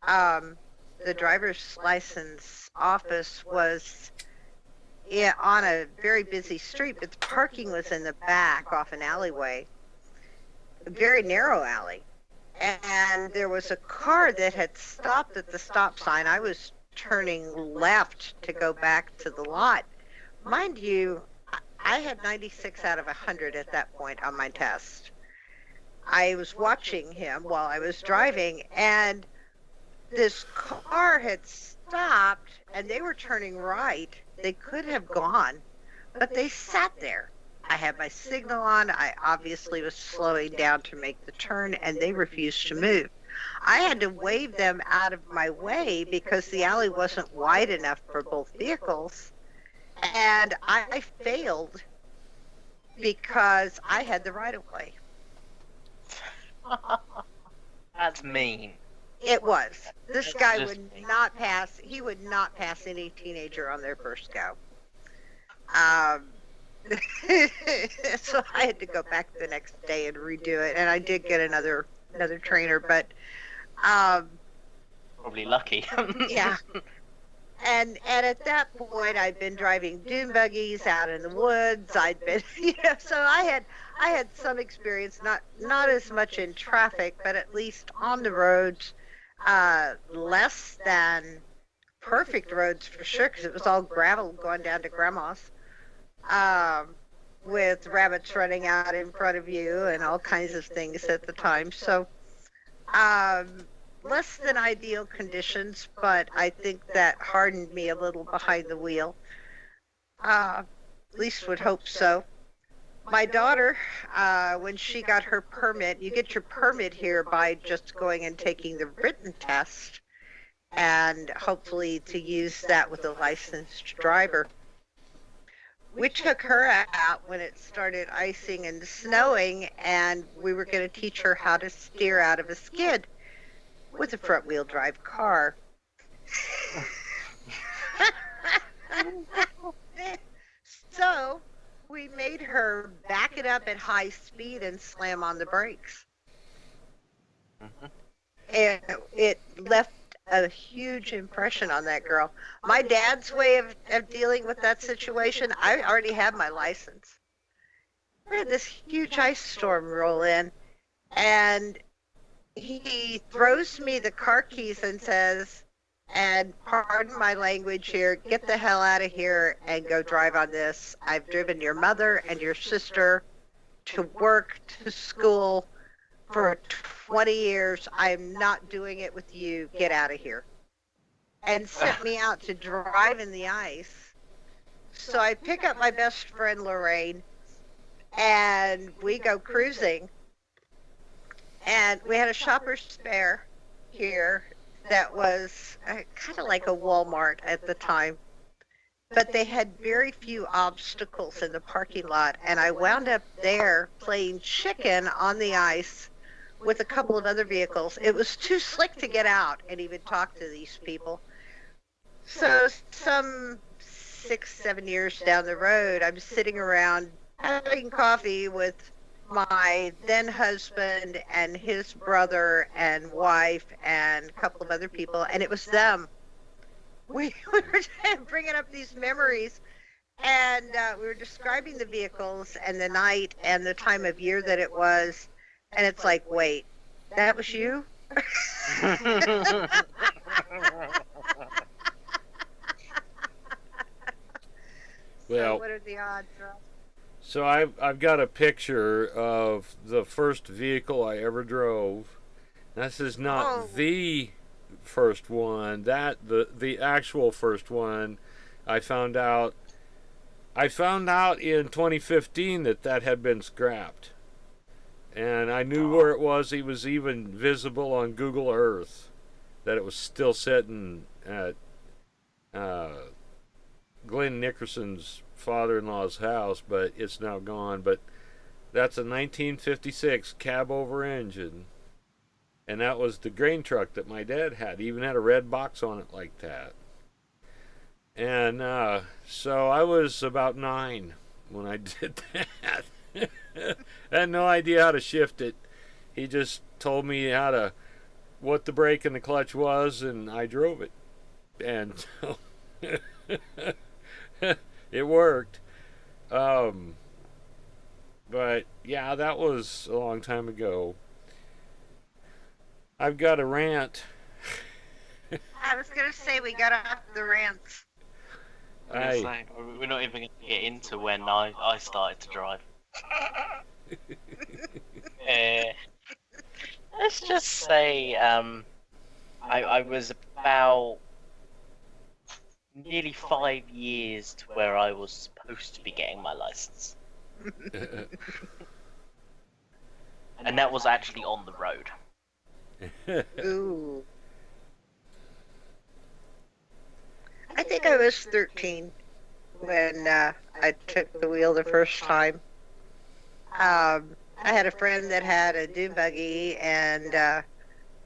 The driver's license office was on a very busy street, but the parking was in the back off an alleyway, a very narrow alley. And there was a car that had stopped at the stop sign. I was turning left to go back to the lot. Mind you, I had 96 out of 100 at that point on my test. I was watching him while I was driving, and this car had stopped, and they were turning right. They could have gone, but they sat there. I had my signal on. I obviously was slowing down to make the turn, and they refused to move. I had to wave them out of my way because the alley wasn't wide enough for both vehicles, and I failed because I had the right-of-way. That's mean. It was. This guy Just would mean. not pass. He would not pass any teenager on their first go. So I had to go back the next day and redo it, and I did get another trainer, but Probably lucky. yeah. And at that point, I'd been driving dune buggies out in the woods. I'd been, so I had some experience, not as much in traffic, but at least on the roads, less than perfect roads for sure, because it was all gravel going down to Grandma's, with rabbits running out in front of you and all kinds of things at the time. So, less than ideal conditions, but I think that hardened me a little behind the wheel. At least would hope so. My daughter, when she got her permit, you get your permit here by just going and taking the written test, and hopefully to use that with a licensed driver. We took her out when it started icing and snowing, and we were going to teach her how to steer out of a skid with a front-wheel drive car. So we made her back it up at high speed and slam on the brakes. And it left a huge impression on that girl. My dad's way of dealing with that situation, I already had my license. We had this huge ice storm roll in, and he throws me the car keys and says, and pardon my language here, get the hell out of here and go drive on this. I've driven your mother and your sister to work, to school for 20 years. I'm not doing it with you. Get out of here. And sent me out to drive in the ice. So I pick up my best friend Lorraine, and we go cruising. And we had a shopper's spare here that was kind of like a Walmart at the time. But they had very few obstacles in the parking lot. And I wound up there playing chicken on the ice with a couple of other vehicles. It was too slick to get out and even talk to these people. So some 6-7 years down the road, I'm sitting around having coffee with my then husband and his brother and wife and a couple of other people, and it was them. We were bringing up these memories, and we were describing the vehicles and the night and the time of year that it was, and it's like, wait, that was you? Well, so what are the odds, Rob? So I've got a picture of the first vehicle I ever drove. This is not the first one. That the actual first one, I found out in 2015 that had been scrapped. And I knew where it was. It was even visible on Google Earth that it was still sitting at Glenn Nickerson's father-in-law's house, but it's now gone. But that's a 1956 cab over engine, and that was the grain truck that my dad had. He even had a red box on it like that. And so I was about 9 when I did that. I had no idea how to shift it. He just told me what the brake and the clutch was, and I drove it. And so it worked. But yeah, that was a long time ago. I've got a rant. I was gonna say we got off the rants. We're not even going to get into when I started to drive. Let's just say I was about nearly 5 years to where I was supposed to be getting my license. And that was actually on the road. Ooh. I think I was 13 when I took the wheel the first time. I had a friend that had a dune buggy, and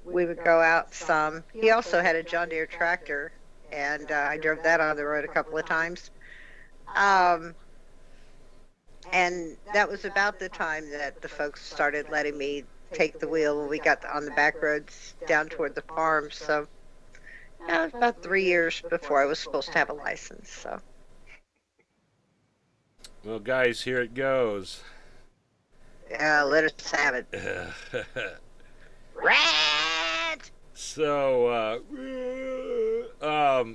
we would go out some. He also had a John Deere tractor, and I drove that on the road a couple of times. And that was about the time that the folks started letting me take the wheel when we got on the back roads down toward the farm. So it was about 3 years before I was supposed to have a license. So. Well, guys, here it goes. Yeah, let us have it. Rant! So,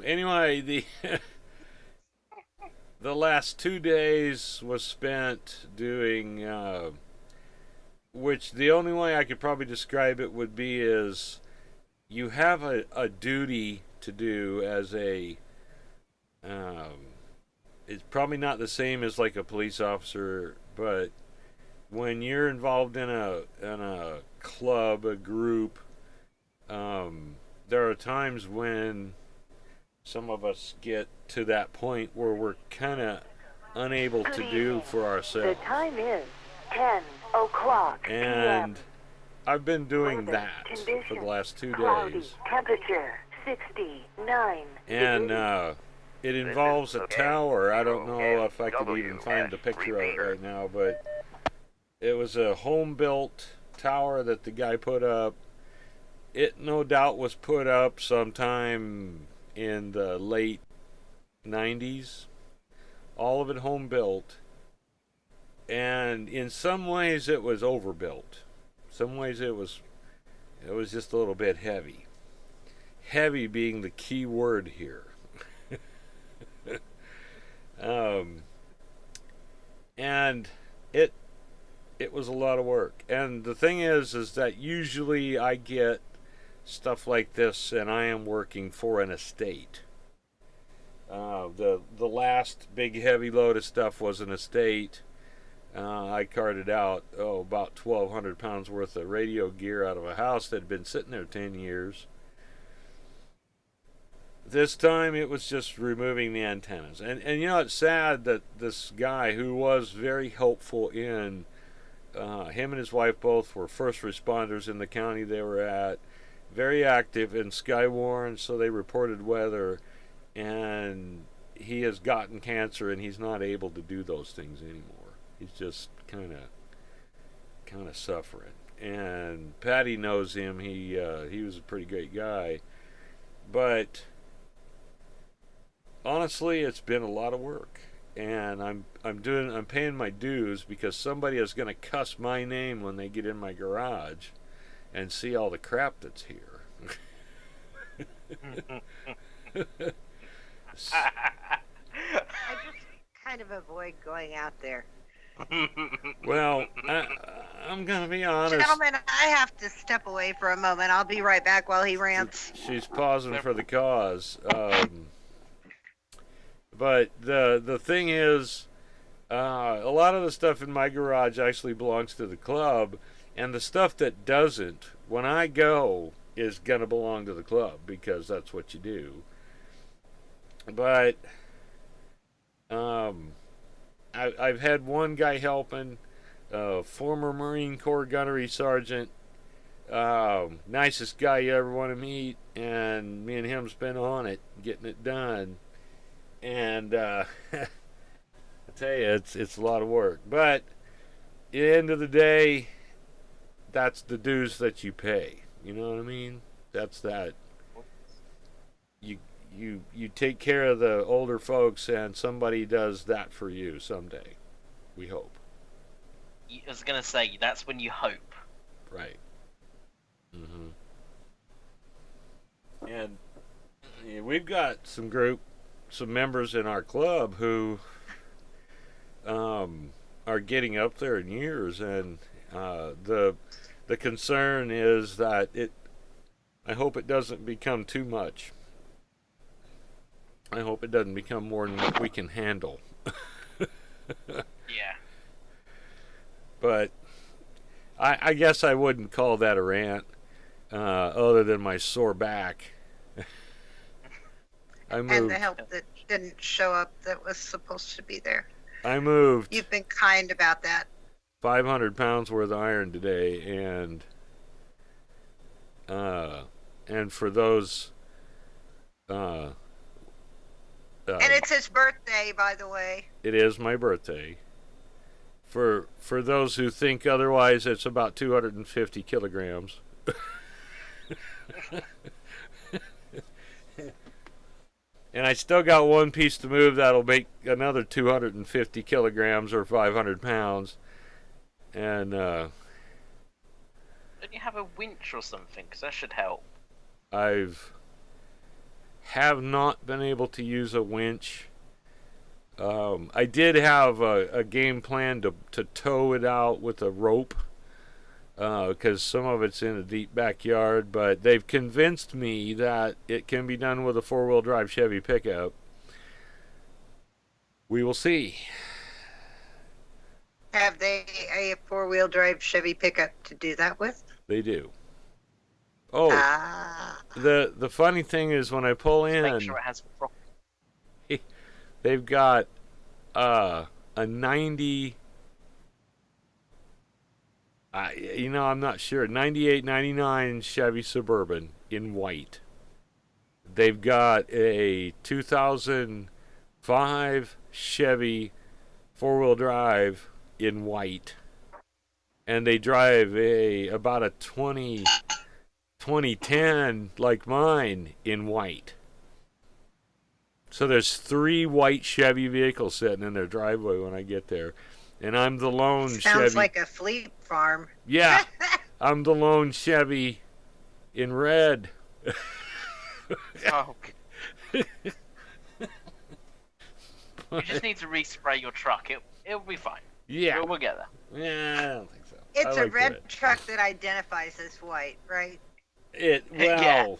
anyway, the last 2 days was spent doing, which the only way I could probably describe it would be is you have a duty to do as a, it's probably not the same as like a police officer, but when you're involved in a club, a group, there are times when some of us get to that point where we're kind of unable to do for ourselves. The time is 10 o'clock And p.m. I've been doing Weather that for the conditions, last 2 cloudy, days. temperature 69 And degrees. it involves a tower. I don't know if I could even find the picture of it right now, but it was a home-built tower that the guy put up. It no doubt was put up sometime in the late 90s. All of it home-built. And in some ways it was overbuilt. Some ways it was just a little bit heavy. Heavy being the key word here. And it was a lot of work. And the thing is that usually I get stuff like this and I am working for an estate. The last big heavy load of stuff was an estate. I carted out about 1,200 pounds worth of radio gear out of a house that had been sitting there 10 years. This time it was just removing the antennas. And you know, it's sad that this guy who was very helpful in, him and his wife both were first responders in the county they were at, very active in Skywarn, so they reported weather, and he has gotten cancer and he's not able to do those things anymore. He's just kind of suffering. And Patty knows him. He was a pretty great guy, but honestly, it's been a lot of work, and I'm paying my dues because somebody is going to cuss my name when they get in my garage and see all the crap that's here. I just kind of avoid going out there. Well, I'm going to be honest. Gentlemen, I have to step away for a moment. I'll be right back while he rants. She's pausing for the cause. But the thing is, a lot of the stuff in my garage actually belongs to the club, and the stuff that doesn't, when I go, is going to belong to the club because that's what you do. But I've had one guy helping, former Marine Corps gunnery sergeant, nicest guy you ever want to meet, and me and him's been on it, getting it done. And I tell you, it's a lot of work. But the end of the day, that's the dues that you pay. You know what I mean? That's that. You take care of the older folks, and somebody does that for you someday. We hope. I was gonna say that's when you hope. Right. And yeah, we've got some members in our club who are getting up there in years, and the concern is that I hope it doesn't become too much. I hope it doesn't become more than what we can handle. Yeah. But I guess I wouldn't call that a rant, other than my sore back. I moved. And the help that didn't show up that was supposed to be there. I moved. You've been kind about that. 500 pounds worth of iron today, and for those, And it's his birthday, by the way. it is my birthday. For those who think otherwise, it's about 250 kilograms. And I still got one piece to move that'll make another 250 kilograms or 500 pounds. And Don't you have a winch or something? Because that should help. have not been able to use a winch. I did have a game plan to tow it out with a rope, because some of it's in a deep backyard, but they've convinced me that it can be done with a four-wheel drive Chevy pickup. We will see. Have they a four-wheel drive Chevy pickup to do that with? They do. Oh, Ah. the funny thing is when I pull Just in, make sure it has proper. they've got a 90. I'm not sure. 98, 99 Chevy Suburban in white. They've got a 2005 Chevy four-wheel drive in white, and they drive about a 2010 like mine in white. So there's 3 white Chevy vehicles sitting in their driveway when I get there, and I'm the lone Chevy. Sounds like a fleet farm. Yeah, I'm the lone Chevy in red. Oh. You just need to respray your truck. It'll be fine. Yeah. We'll get there. Yeah, I don't think so. It's I a like red red. truck that identifies as white, right? Well, Yeah.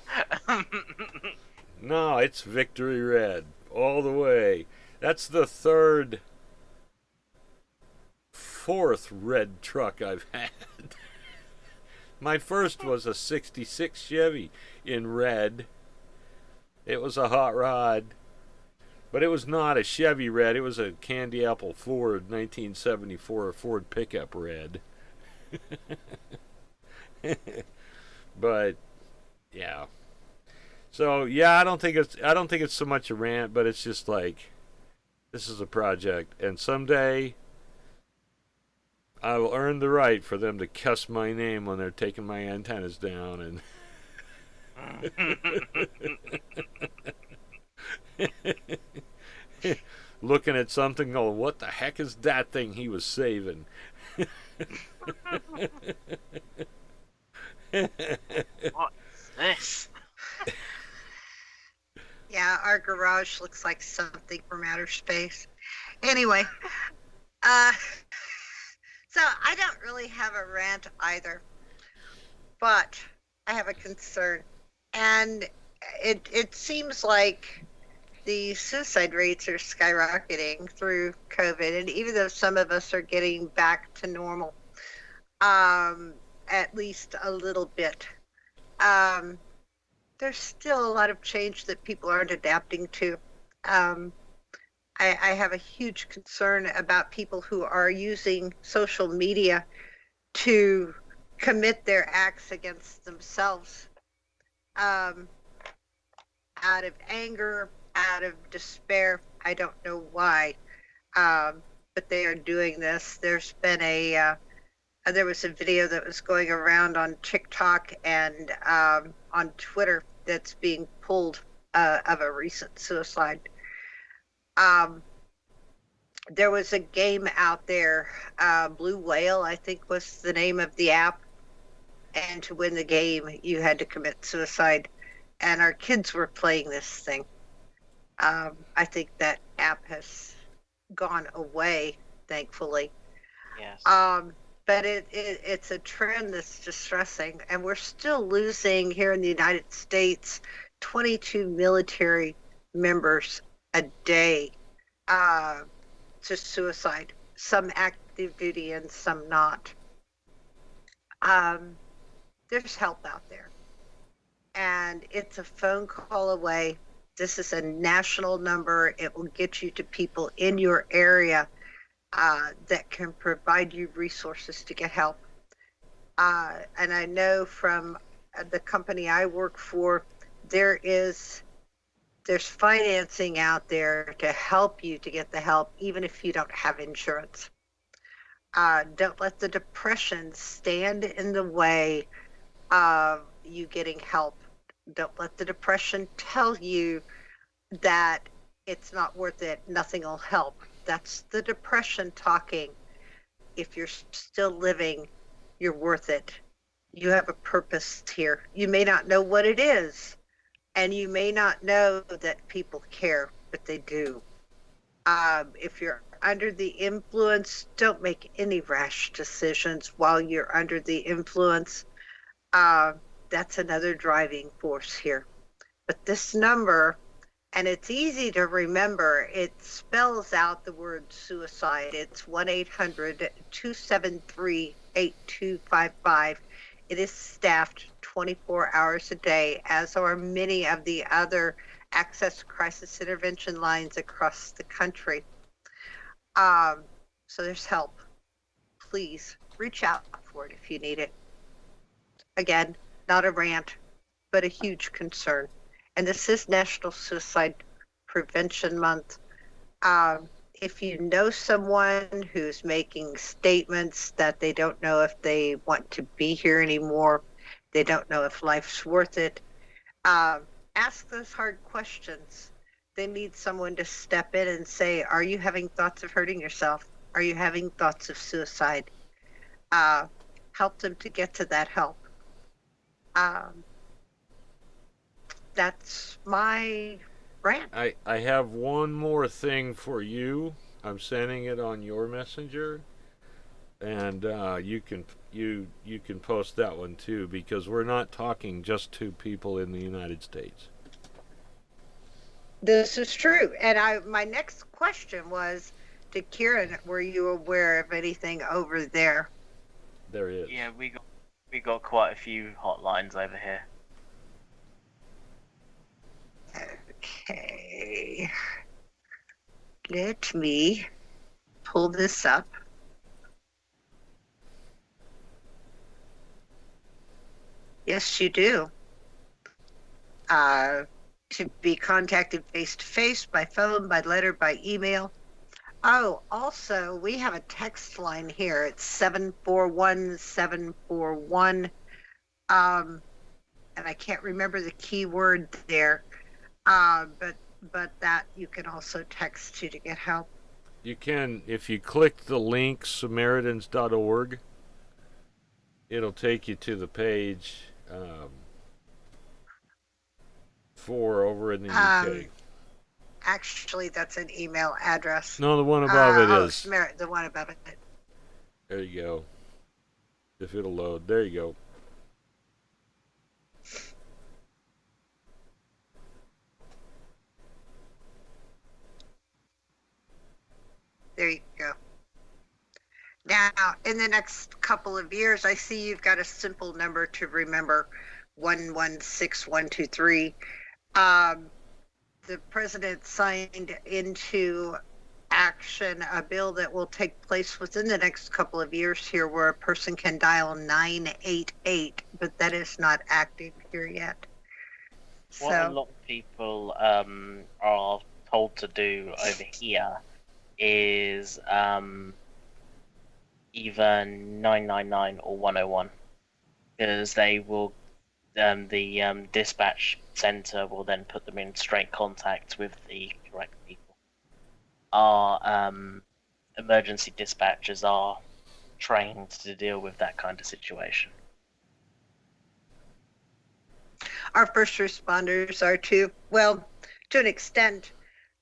no, it's Victory Red all the way. That's the fourth red truck I've had. My first was a 66 Chevy in red. It was a hot rod, but it was not a Chevy red. It was a candy apple Ford 1974 Ford pickup red. But yeah. So yeah, I don't think it's so much a rant, but it's just like, this is a project, and someday I will earn the right for them to cuss my name when they're taking my antennas down and looking at something going, what the heck is that thing he was saving? What's this? Yeah, our garage looks like something from outer space. Anyway, so I don't really have a rant either, but I have a concern. And it seems like the suicide rates are skyrocketing through COVID, and even though some of us are getting back to normal, at least a little bit, there's still a lot of change that people aren't adapting to. I have a huge concern about people who are using social media to commit their acts against themselves, out of anger, out of despair. I don't know why, but they are doing this. There's been a there was a video that was going around on TikTok and on Twitter that's being pulled of a recent suicide. There was a game out there, Blue Whale, I think was the name of the app. And to win the game, you had to commit suicide. And our kids were playing this thing. I think that app has gone away, thankfully. Yes. But it's a trend that's distressing. And we're still losing here in the United States 22 military members a day to suicide, some active duty and some not. There's help out there. And it's a phone call away. This is a national number. It will get you to people in your area that can provide you resources to get help. And I know from the company I work for, there's financing out there to help you to get the help, even if you don't have insurance. Don't let the depression stand in the way of you getting help. Don't let the depression tell you that it's not worth it, nothing will help. That's the depression talking. If you're still living, you're worth it. You have a purpose here. You may not know what it is, and you may not know that people care, but they do. If you're under the influence, don't make any rash decisions while you're under the influence. That's another driving force here. But this number, and it's easy to remember, it spells out the word suicide. It's 1-800-273-8255. It is staffed 24 hours a day, as are many of the other access crisis intervention lines across the country. So there's help. Please reach out for it if you need it. Again, not a rant, but a huge concern. And this is National Suicide Prevention Month. If you know someone who's making statements that they don't know if they want to be here anymore, they don't know if life's worth it, ask those hard questions. They need someone to step in and say, are you having thoughts of hurting yourself? Are you having thoughts of suicide? Help them to get to that help. That's my rant. I have one more thing for you. I'm sending it on your messenger, and you can post that one too, because we're not talking just to people in the United States. This is true. And my next question was to Kieran, were you aware of anything over there? There is. Yeah, we got quite a few hotlines over here. Okay. Let me pull this up. Yes, you do. To be contacted face-to-face, by phone, by letter, by email. Oh, also, we have a text line here. It's 741-741. And I can't remember the key word there. But that you can also text to get help. You can, if you click the link Samaritans.org, it'll take you to the page for over in the UK. Actually, that's an email address. No, the one above it is. The one above it. There you go. If it'll load. There you go. There you go. Now, in the next couple of years, I see you've got a simple number to remember, 116123. The president signed into action a bill that will take place within the next couple of years here, where a person can dial 988, but that is not active here yet. What a lot of people are told to do over here is either 999 or 101, because they will, the dispatch center will then put them in straight contact with the correct people. Our emergency dispatchers are trained to deal with that kind of situation. Our first responders are too. Well, to an extent,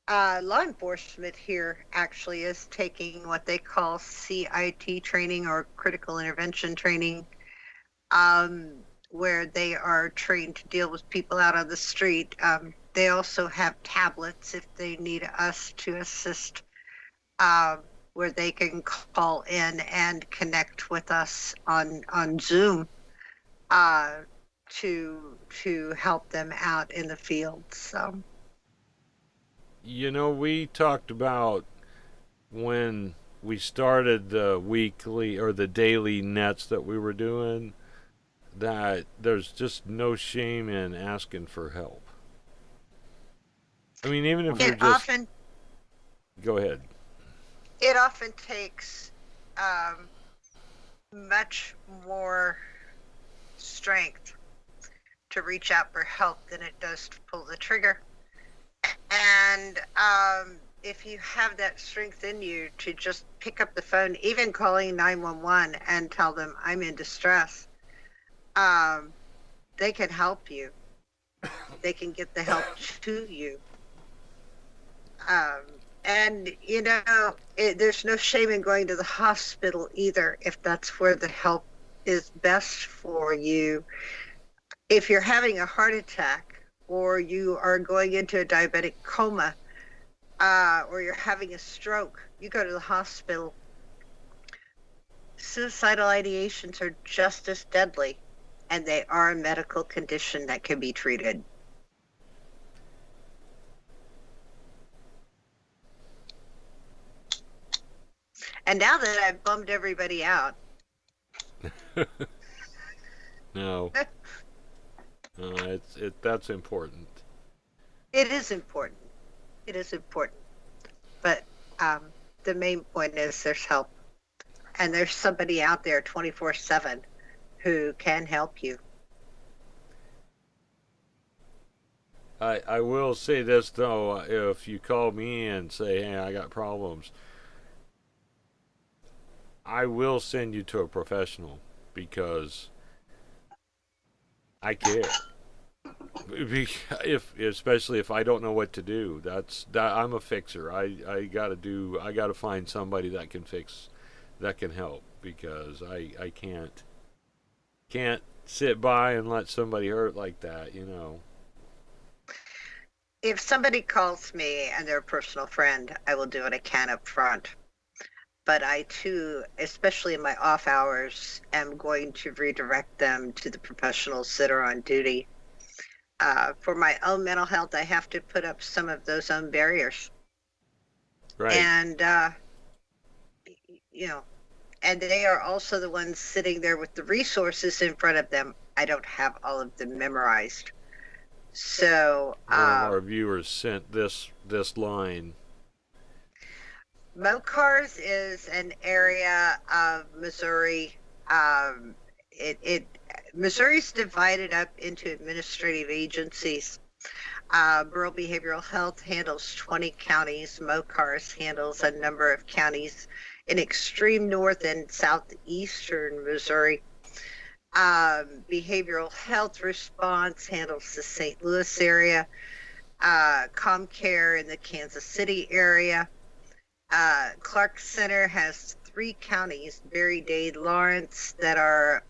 law enforcement here actually is taking what they call CIT training, or critical intervention training, where they are trained to deal with people out on the street. They also have tablets if they need us to assist, where they can call in and connect with us on Zoom to help them out in the field. So, You know, we talked about when we started the weekly or the daily nets that we were doing, that there's just no shame in asking for help. I mean, even if you're just... Go ahead. It often takes much more strength to reach out for help than it does to pull the trigger. And if you have that strength in you to just pick up the phone, even calling 911 and tell them I'm in distress, they can help you. They can get the help to you. And, you know, there's no shame in going to the hospital either if that's where the help is best for you. If you're having a heart attack, or you are going into a diabetic coma, or you're having a stroke, you go to the hospital. Suicidal ideations are just as deadly, and they are a medical condition that can be treated. And now that I've bummed everybody out. No. That's important. It is important. It is important. But the main point is there's help. And there's somebody out there 24/7 who can help you. I will say this, though. If you call me and say, hey, I got problems, I will send you to a professional, because I care. Especially if I don't know what to do. I'm a fixer. I gotta find somebody that can fix, that can help, because I can't sit by and let somebody hurt like that, you know. If somebody calls me and they're a personal friend, I will do what I can up front. But I too, especially in my off hours, am going to redirect them to the professionals that are on duty. For my own mental health, I have to put up some of those own barriers. Right. And, you know, and they are also the ones sitting there with the resources in front of them. I don't have all of them memorized. So, one of our viewers sent this line. Mocars is an area of Missouri. Missouri's divided up into administrative agencies. Rural Behavioral Health handles 20 counties. Mocars handles a number of counties in extreme north and southeastern Missouri. Behavioral Health Response handles the St. Louis area. ComCare in the Kansas City area. Clark Center has 3 counties, Berry, Dade, Lawrence, that are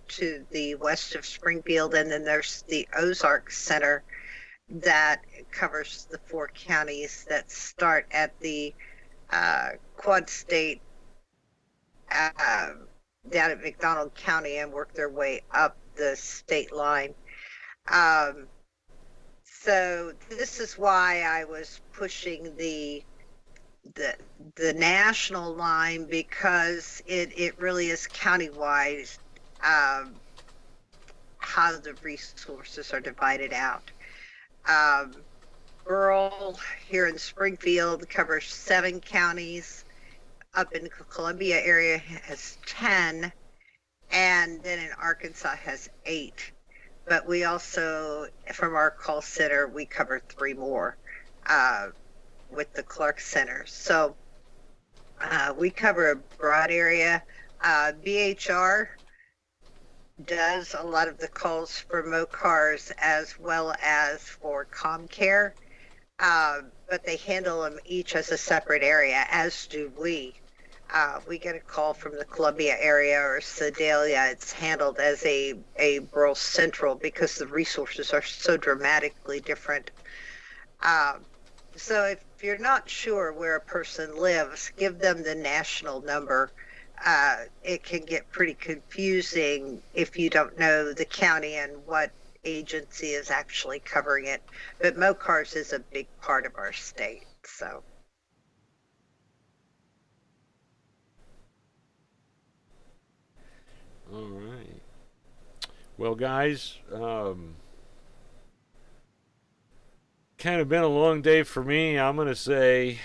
to the west of Springfield, and then there's the Ozark Center that covers the 4 counties that start at the Quad State down at McDonald County and work their way up the state line. So this is why I was pushing the national line, because it really is countywide how the resources are divided out. Rural here in Springfield covers 7 counties. up in the Columbia area has 10, and then in Arkansas has 8. But we also, from our call center, we cover 3 more with the Clark Center. So we cover a broad area. BHR does a lot of the calls for MoCars as well as for ComCare, but they handle them each as a separate area, as do we. We get a call from the Columbia area or Sedalia. It's handled as a rural central because the resources are so dramatically different. So if you're not sure where a person lives, give them the national number. It can get pretty confusing if you don't know the county and what agency is actually covering it. But MoCars is a big part of our state, so. All right. Well, guys, kind of been a long day for me. I'm going to say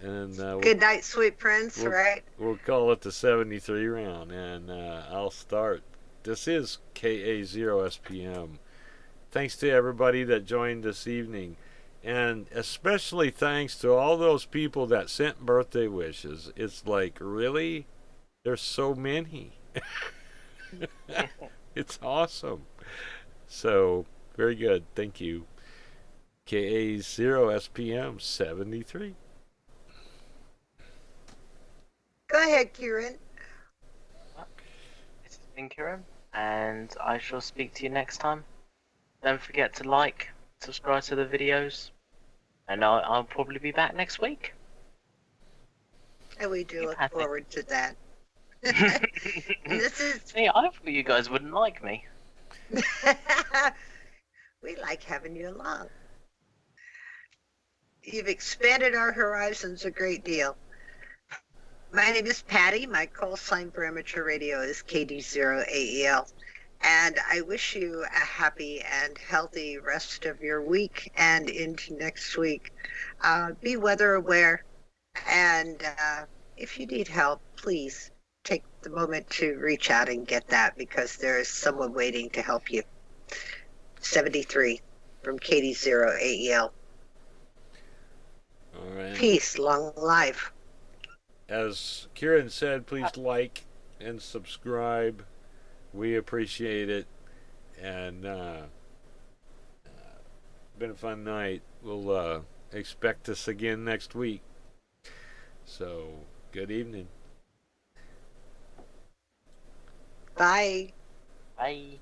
and Good night, sweet prince, right? We'll call it the 73 round, and I'll start. This is KA0SPM. Thanks to everybody that joined this evening. And especially thanks to all those people that sent birthday wishes. It's like, really? There's so many. It's awesome. So, very good. Thank you. KA0SPM 73. Go ahead, Kieran. This has been Kieran, and I shall speak to you next time. Don't forget to like, subscribe to the videos, and I'll probably be back next week. And we do look forward to that. This is. See, I thought you guys wouldn't like me. We like having you along. You've expanded our horizons a great deal. My name is Patty. My call sign for amateur radio is KD0AEL. And I wish you a happy and healthy rest of your week and into next week. Be weather aware. And if you need help, please take the moment to reach out and get that, because there is someone waiting to help you. 73 from KD0AEL. All right. Peace, long life. As Kieran said, please like and subscribe. We appreciate it. And been a fun night. We'll expect us again next week. So, good evening. Bye. Bye.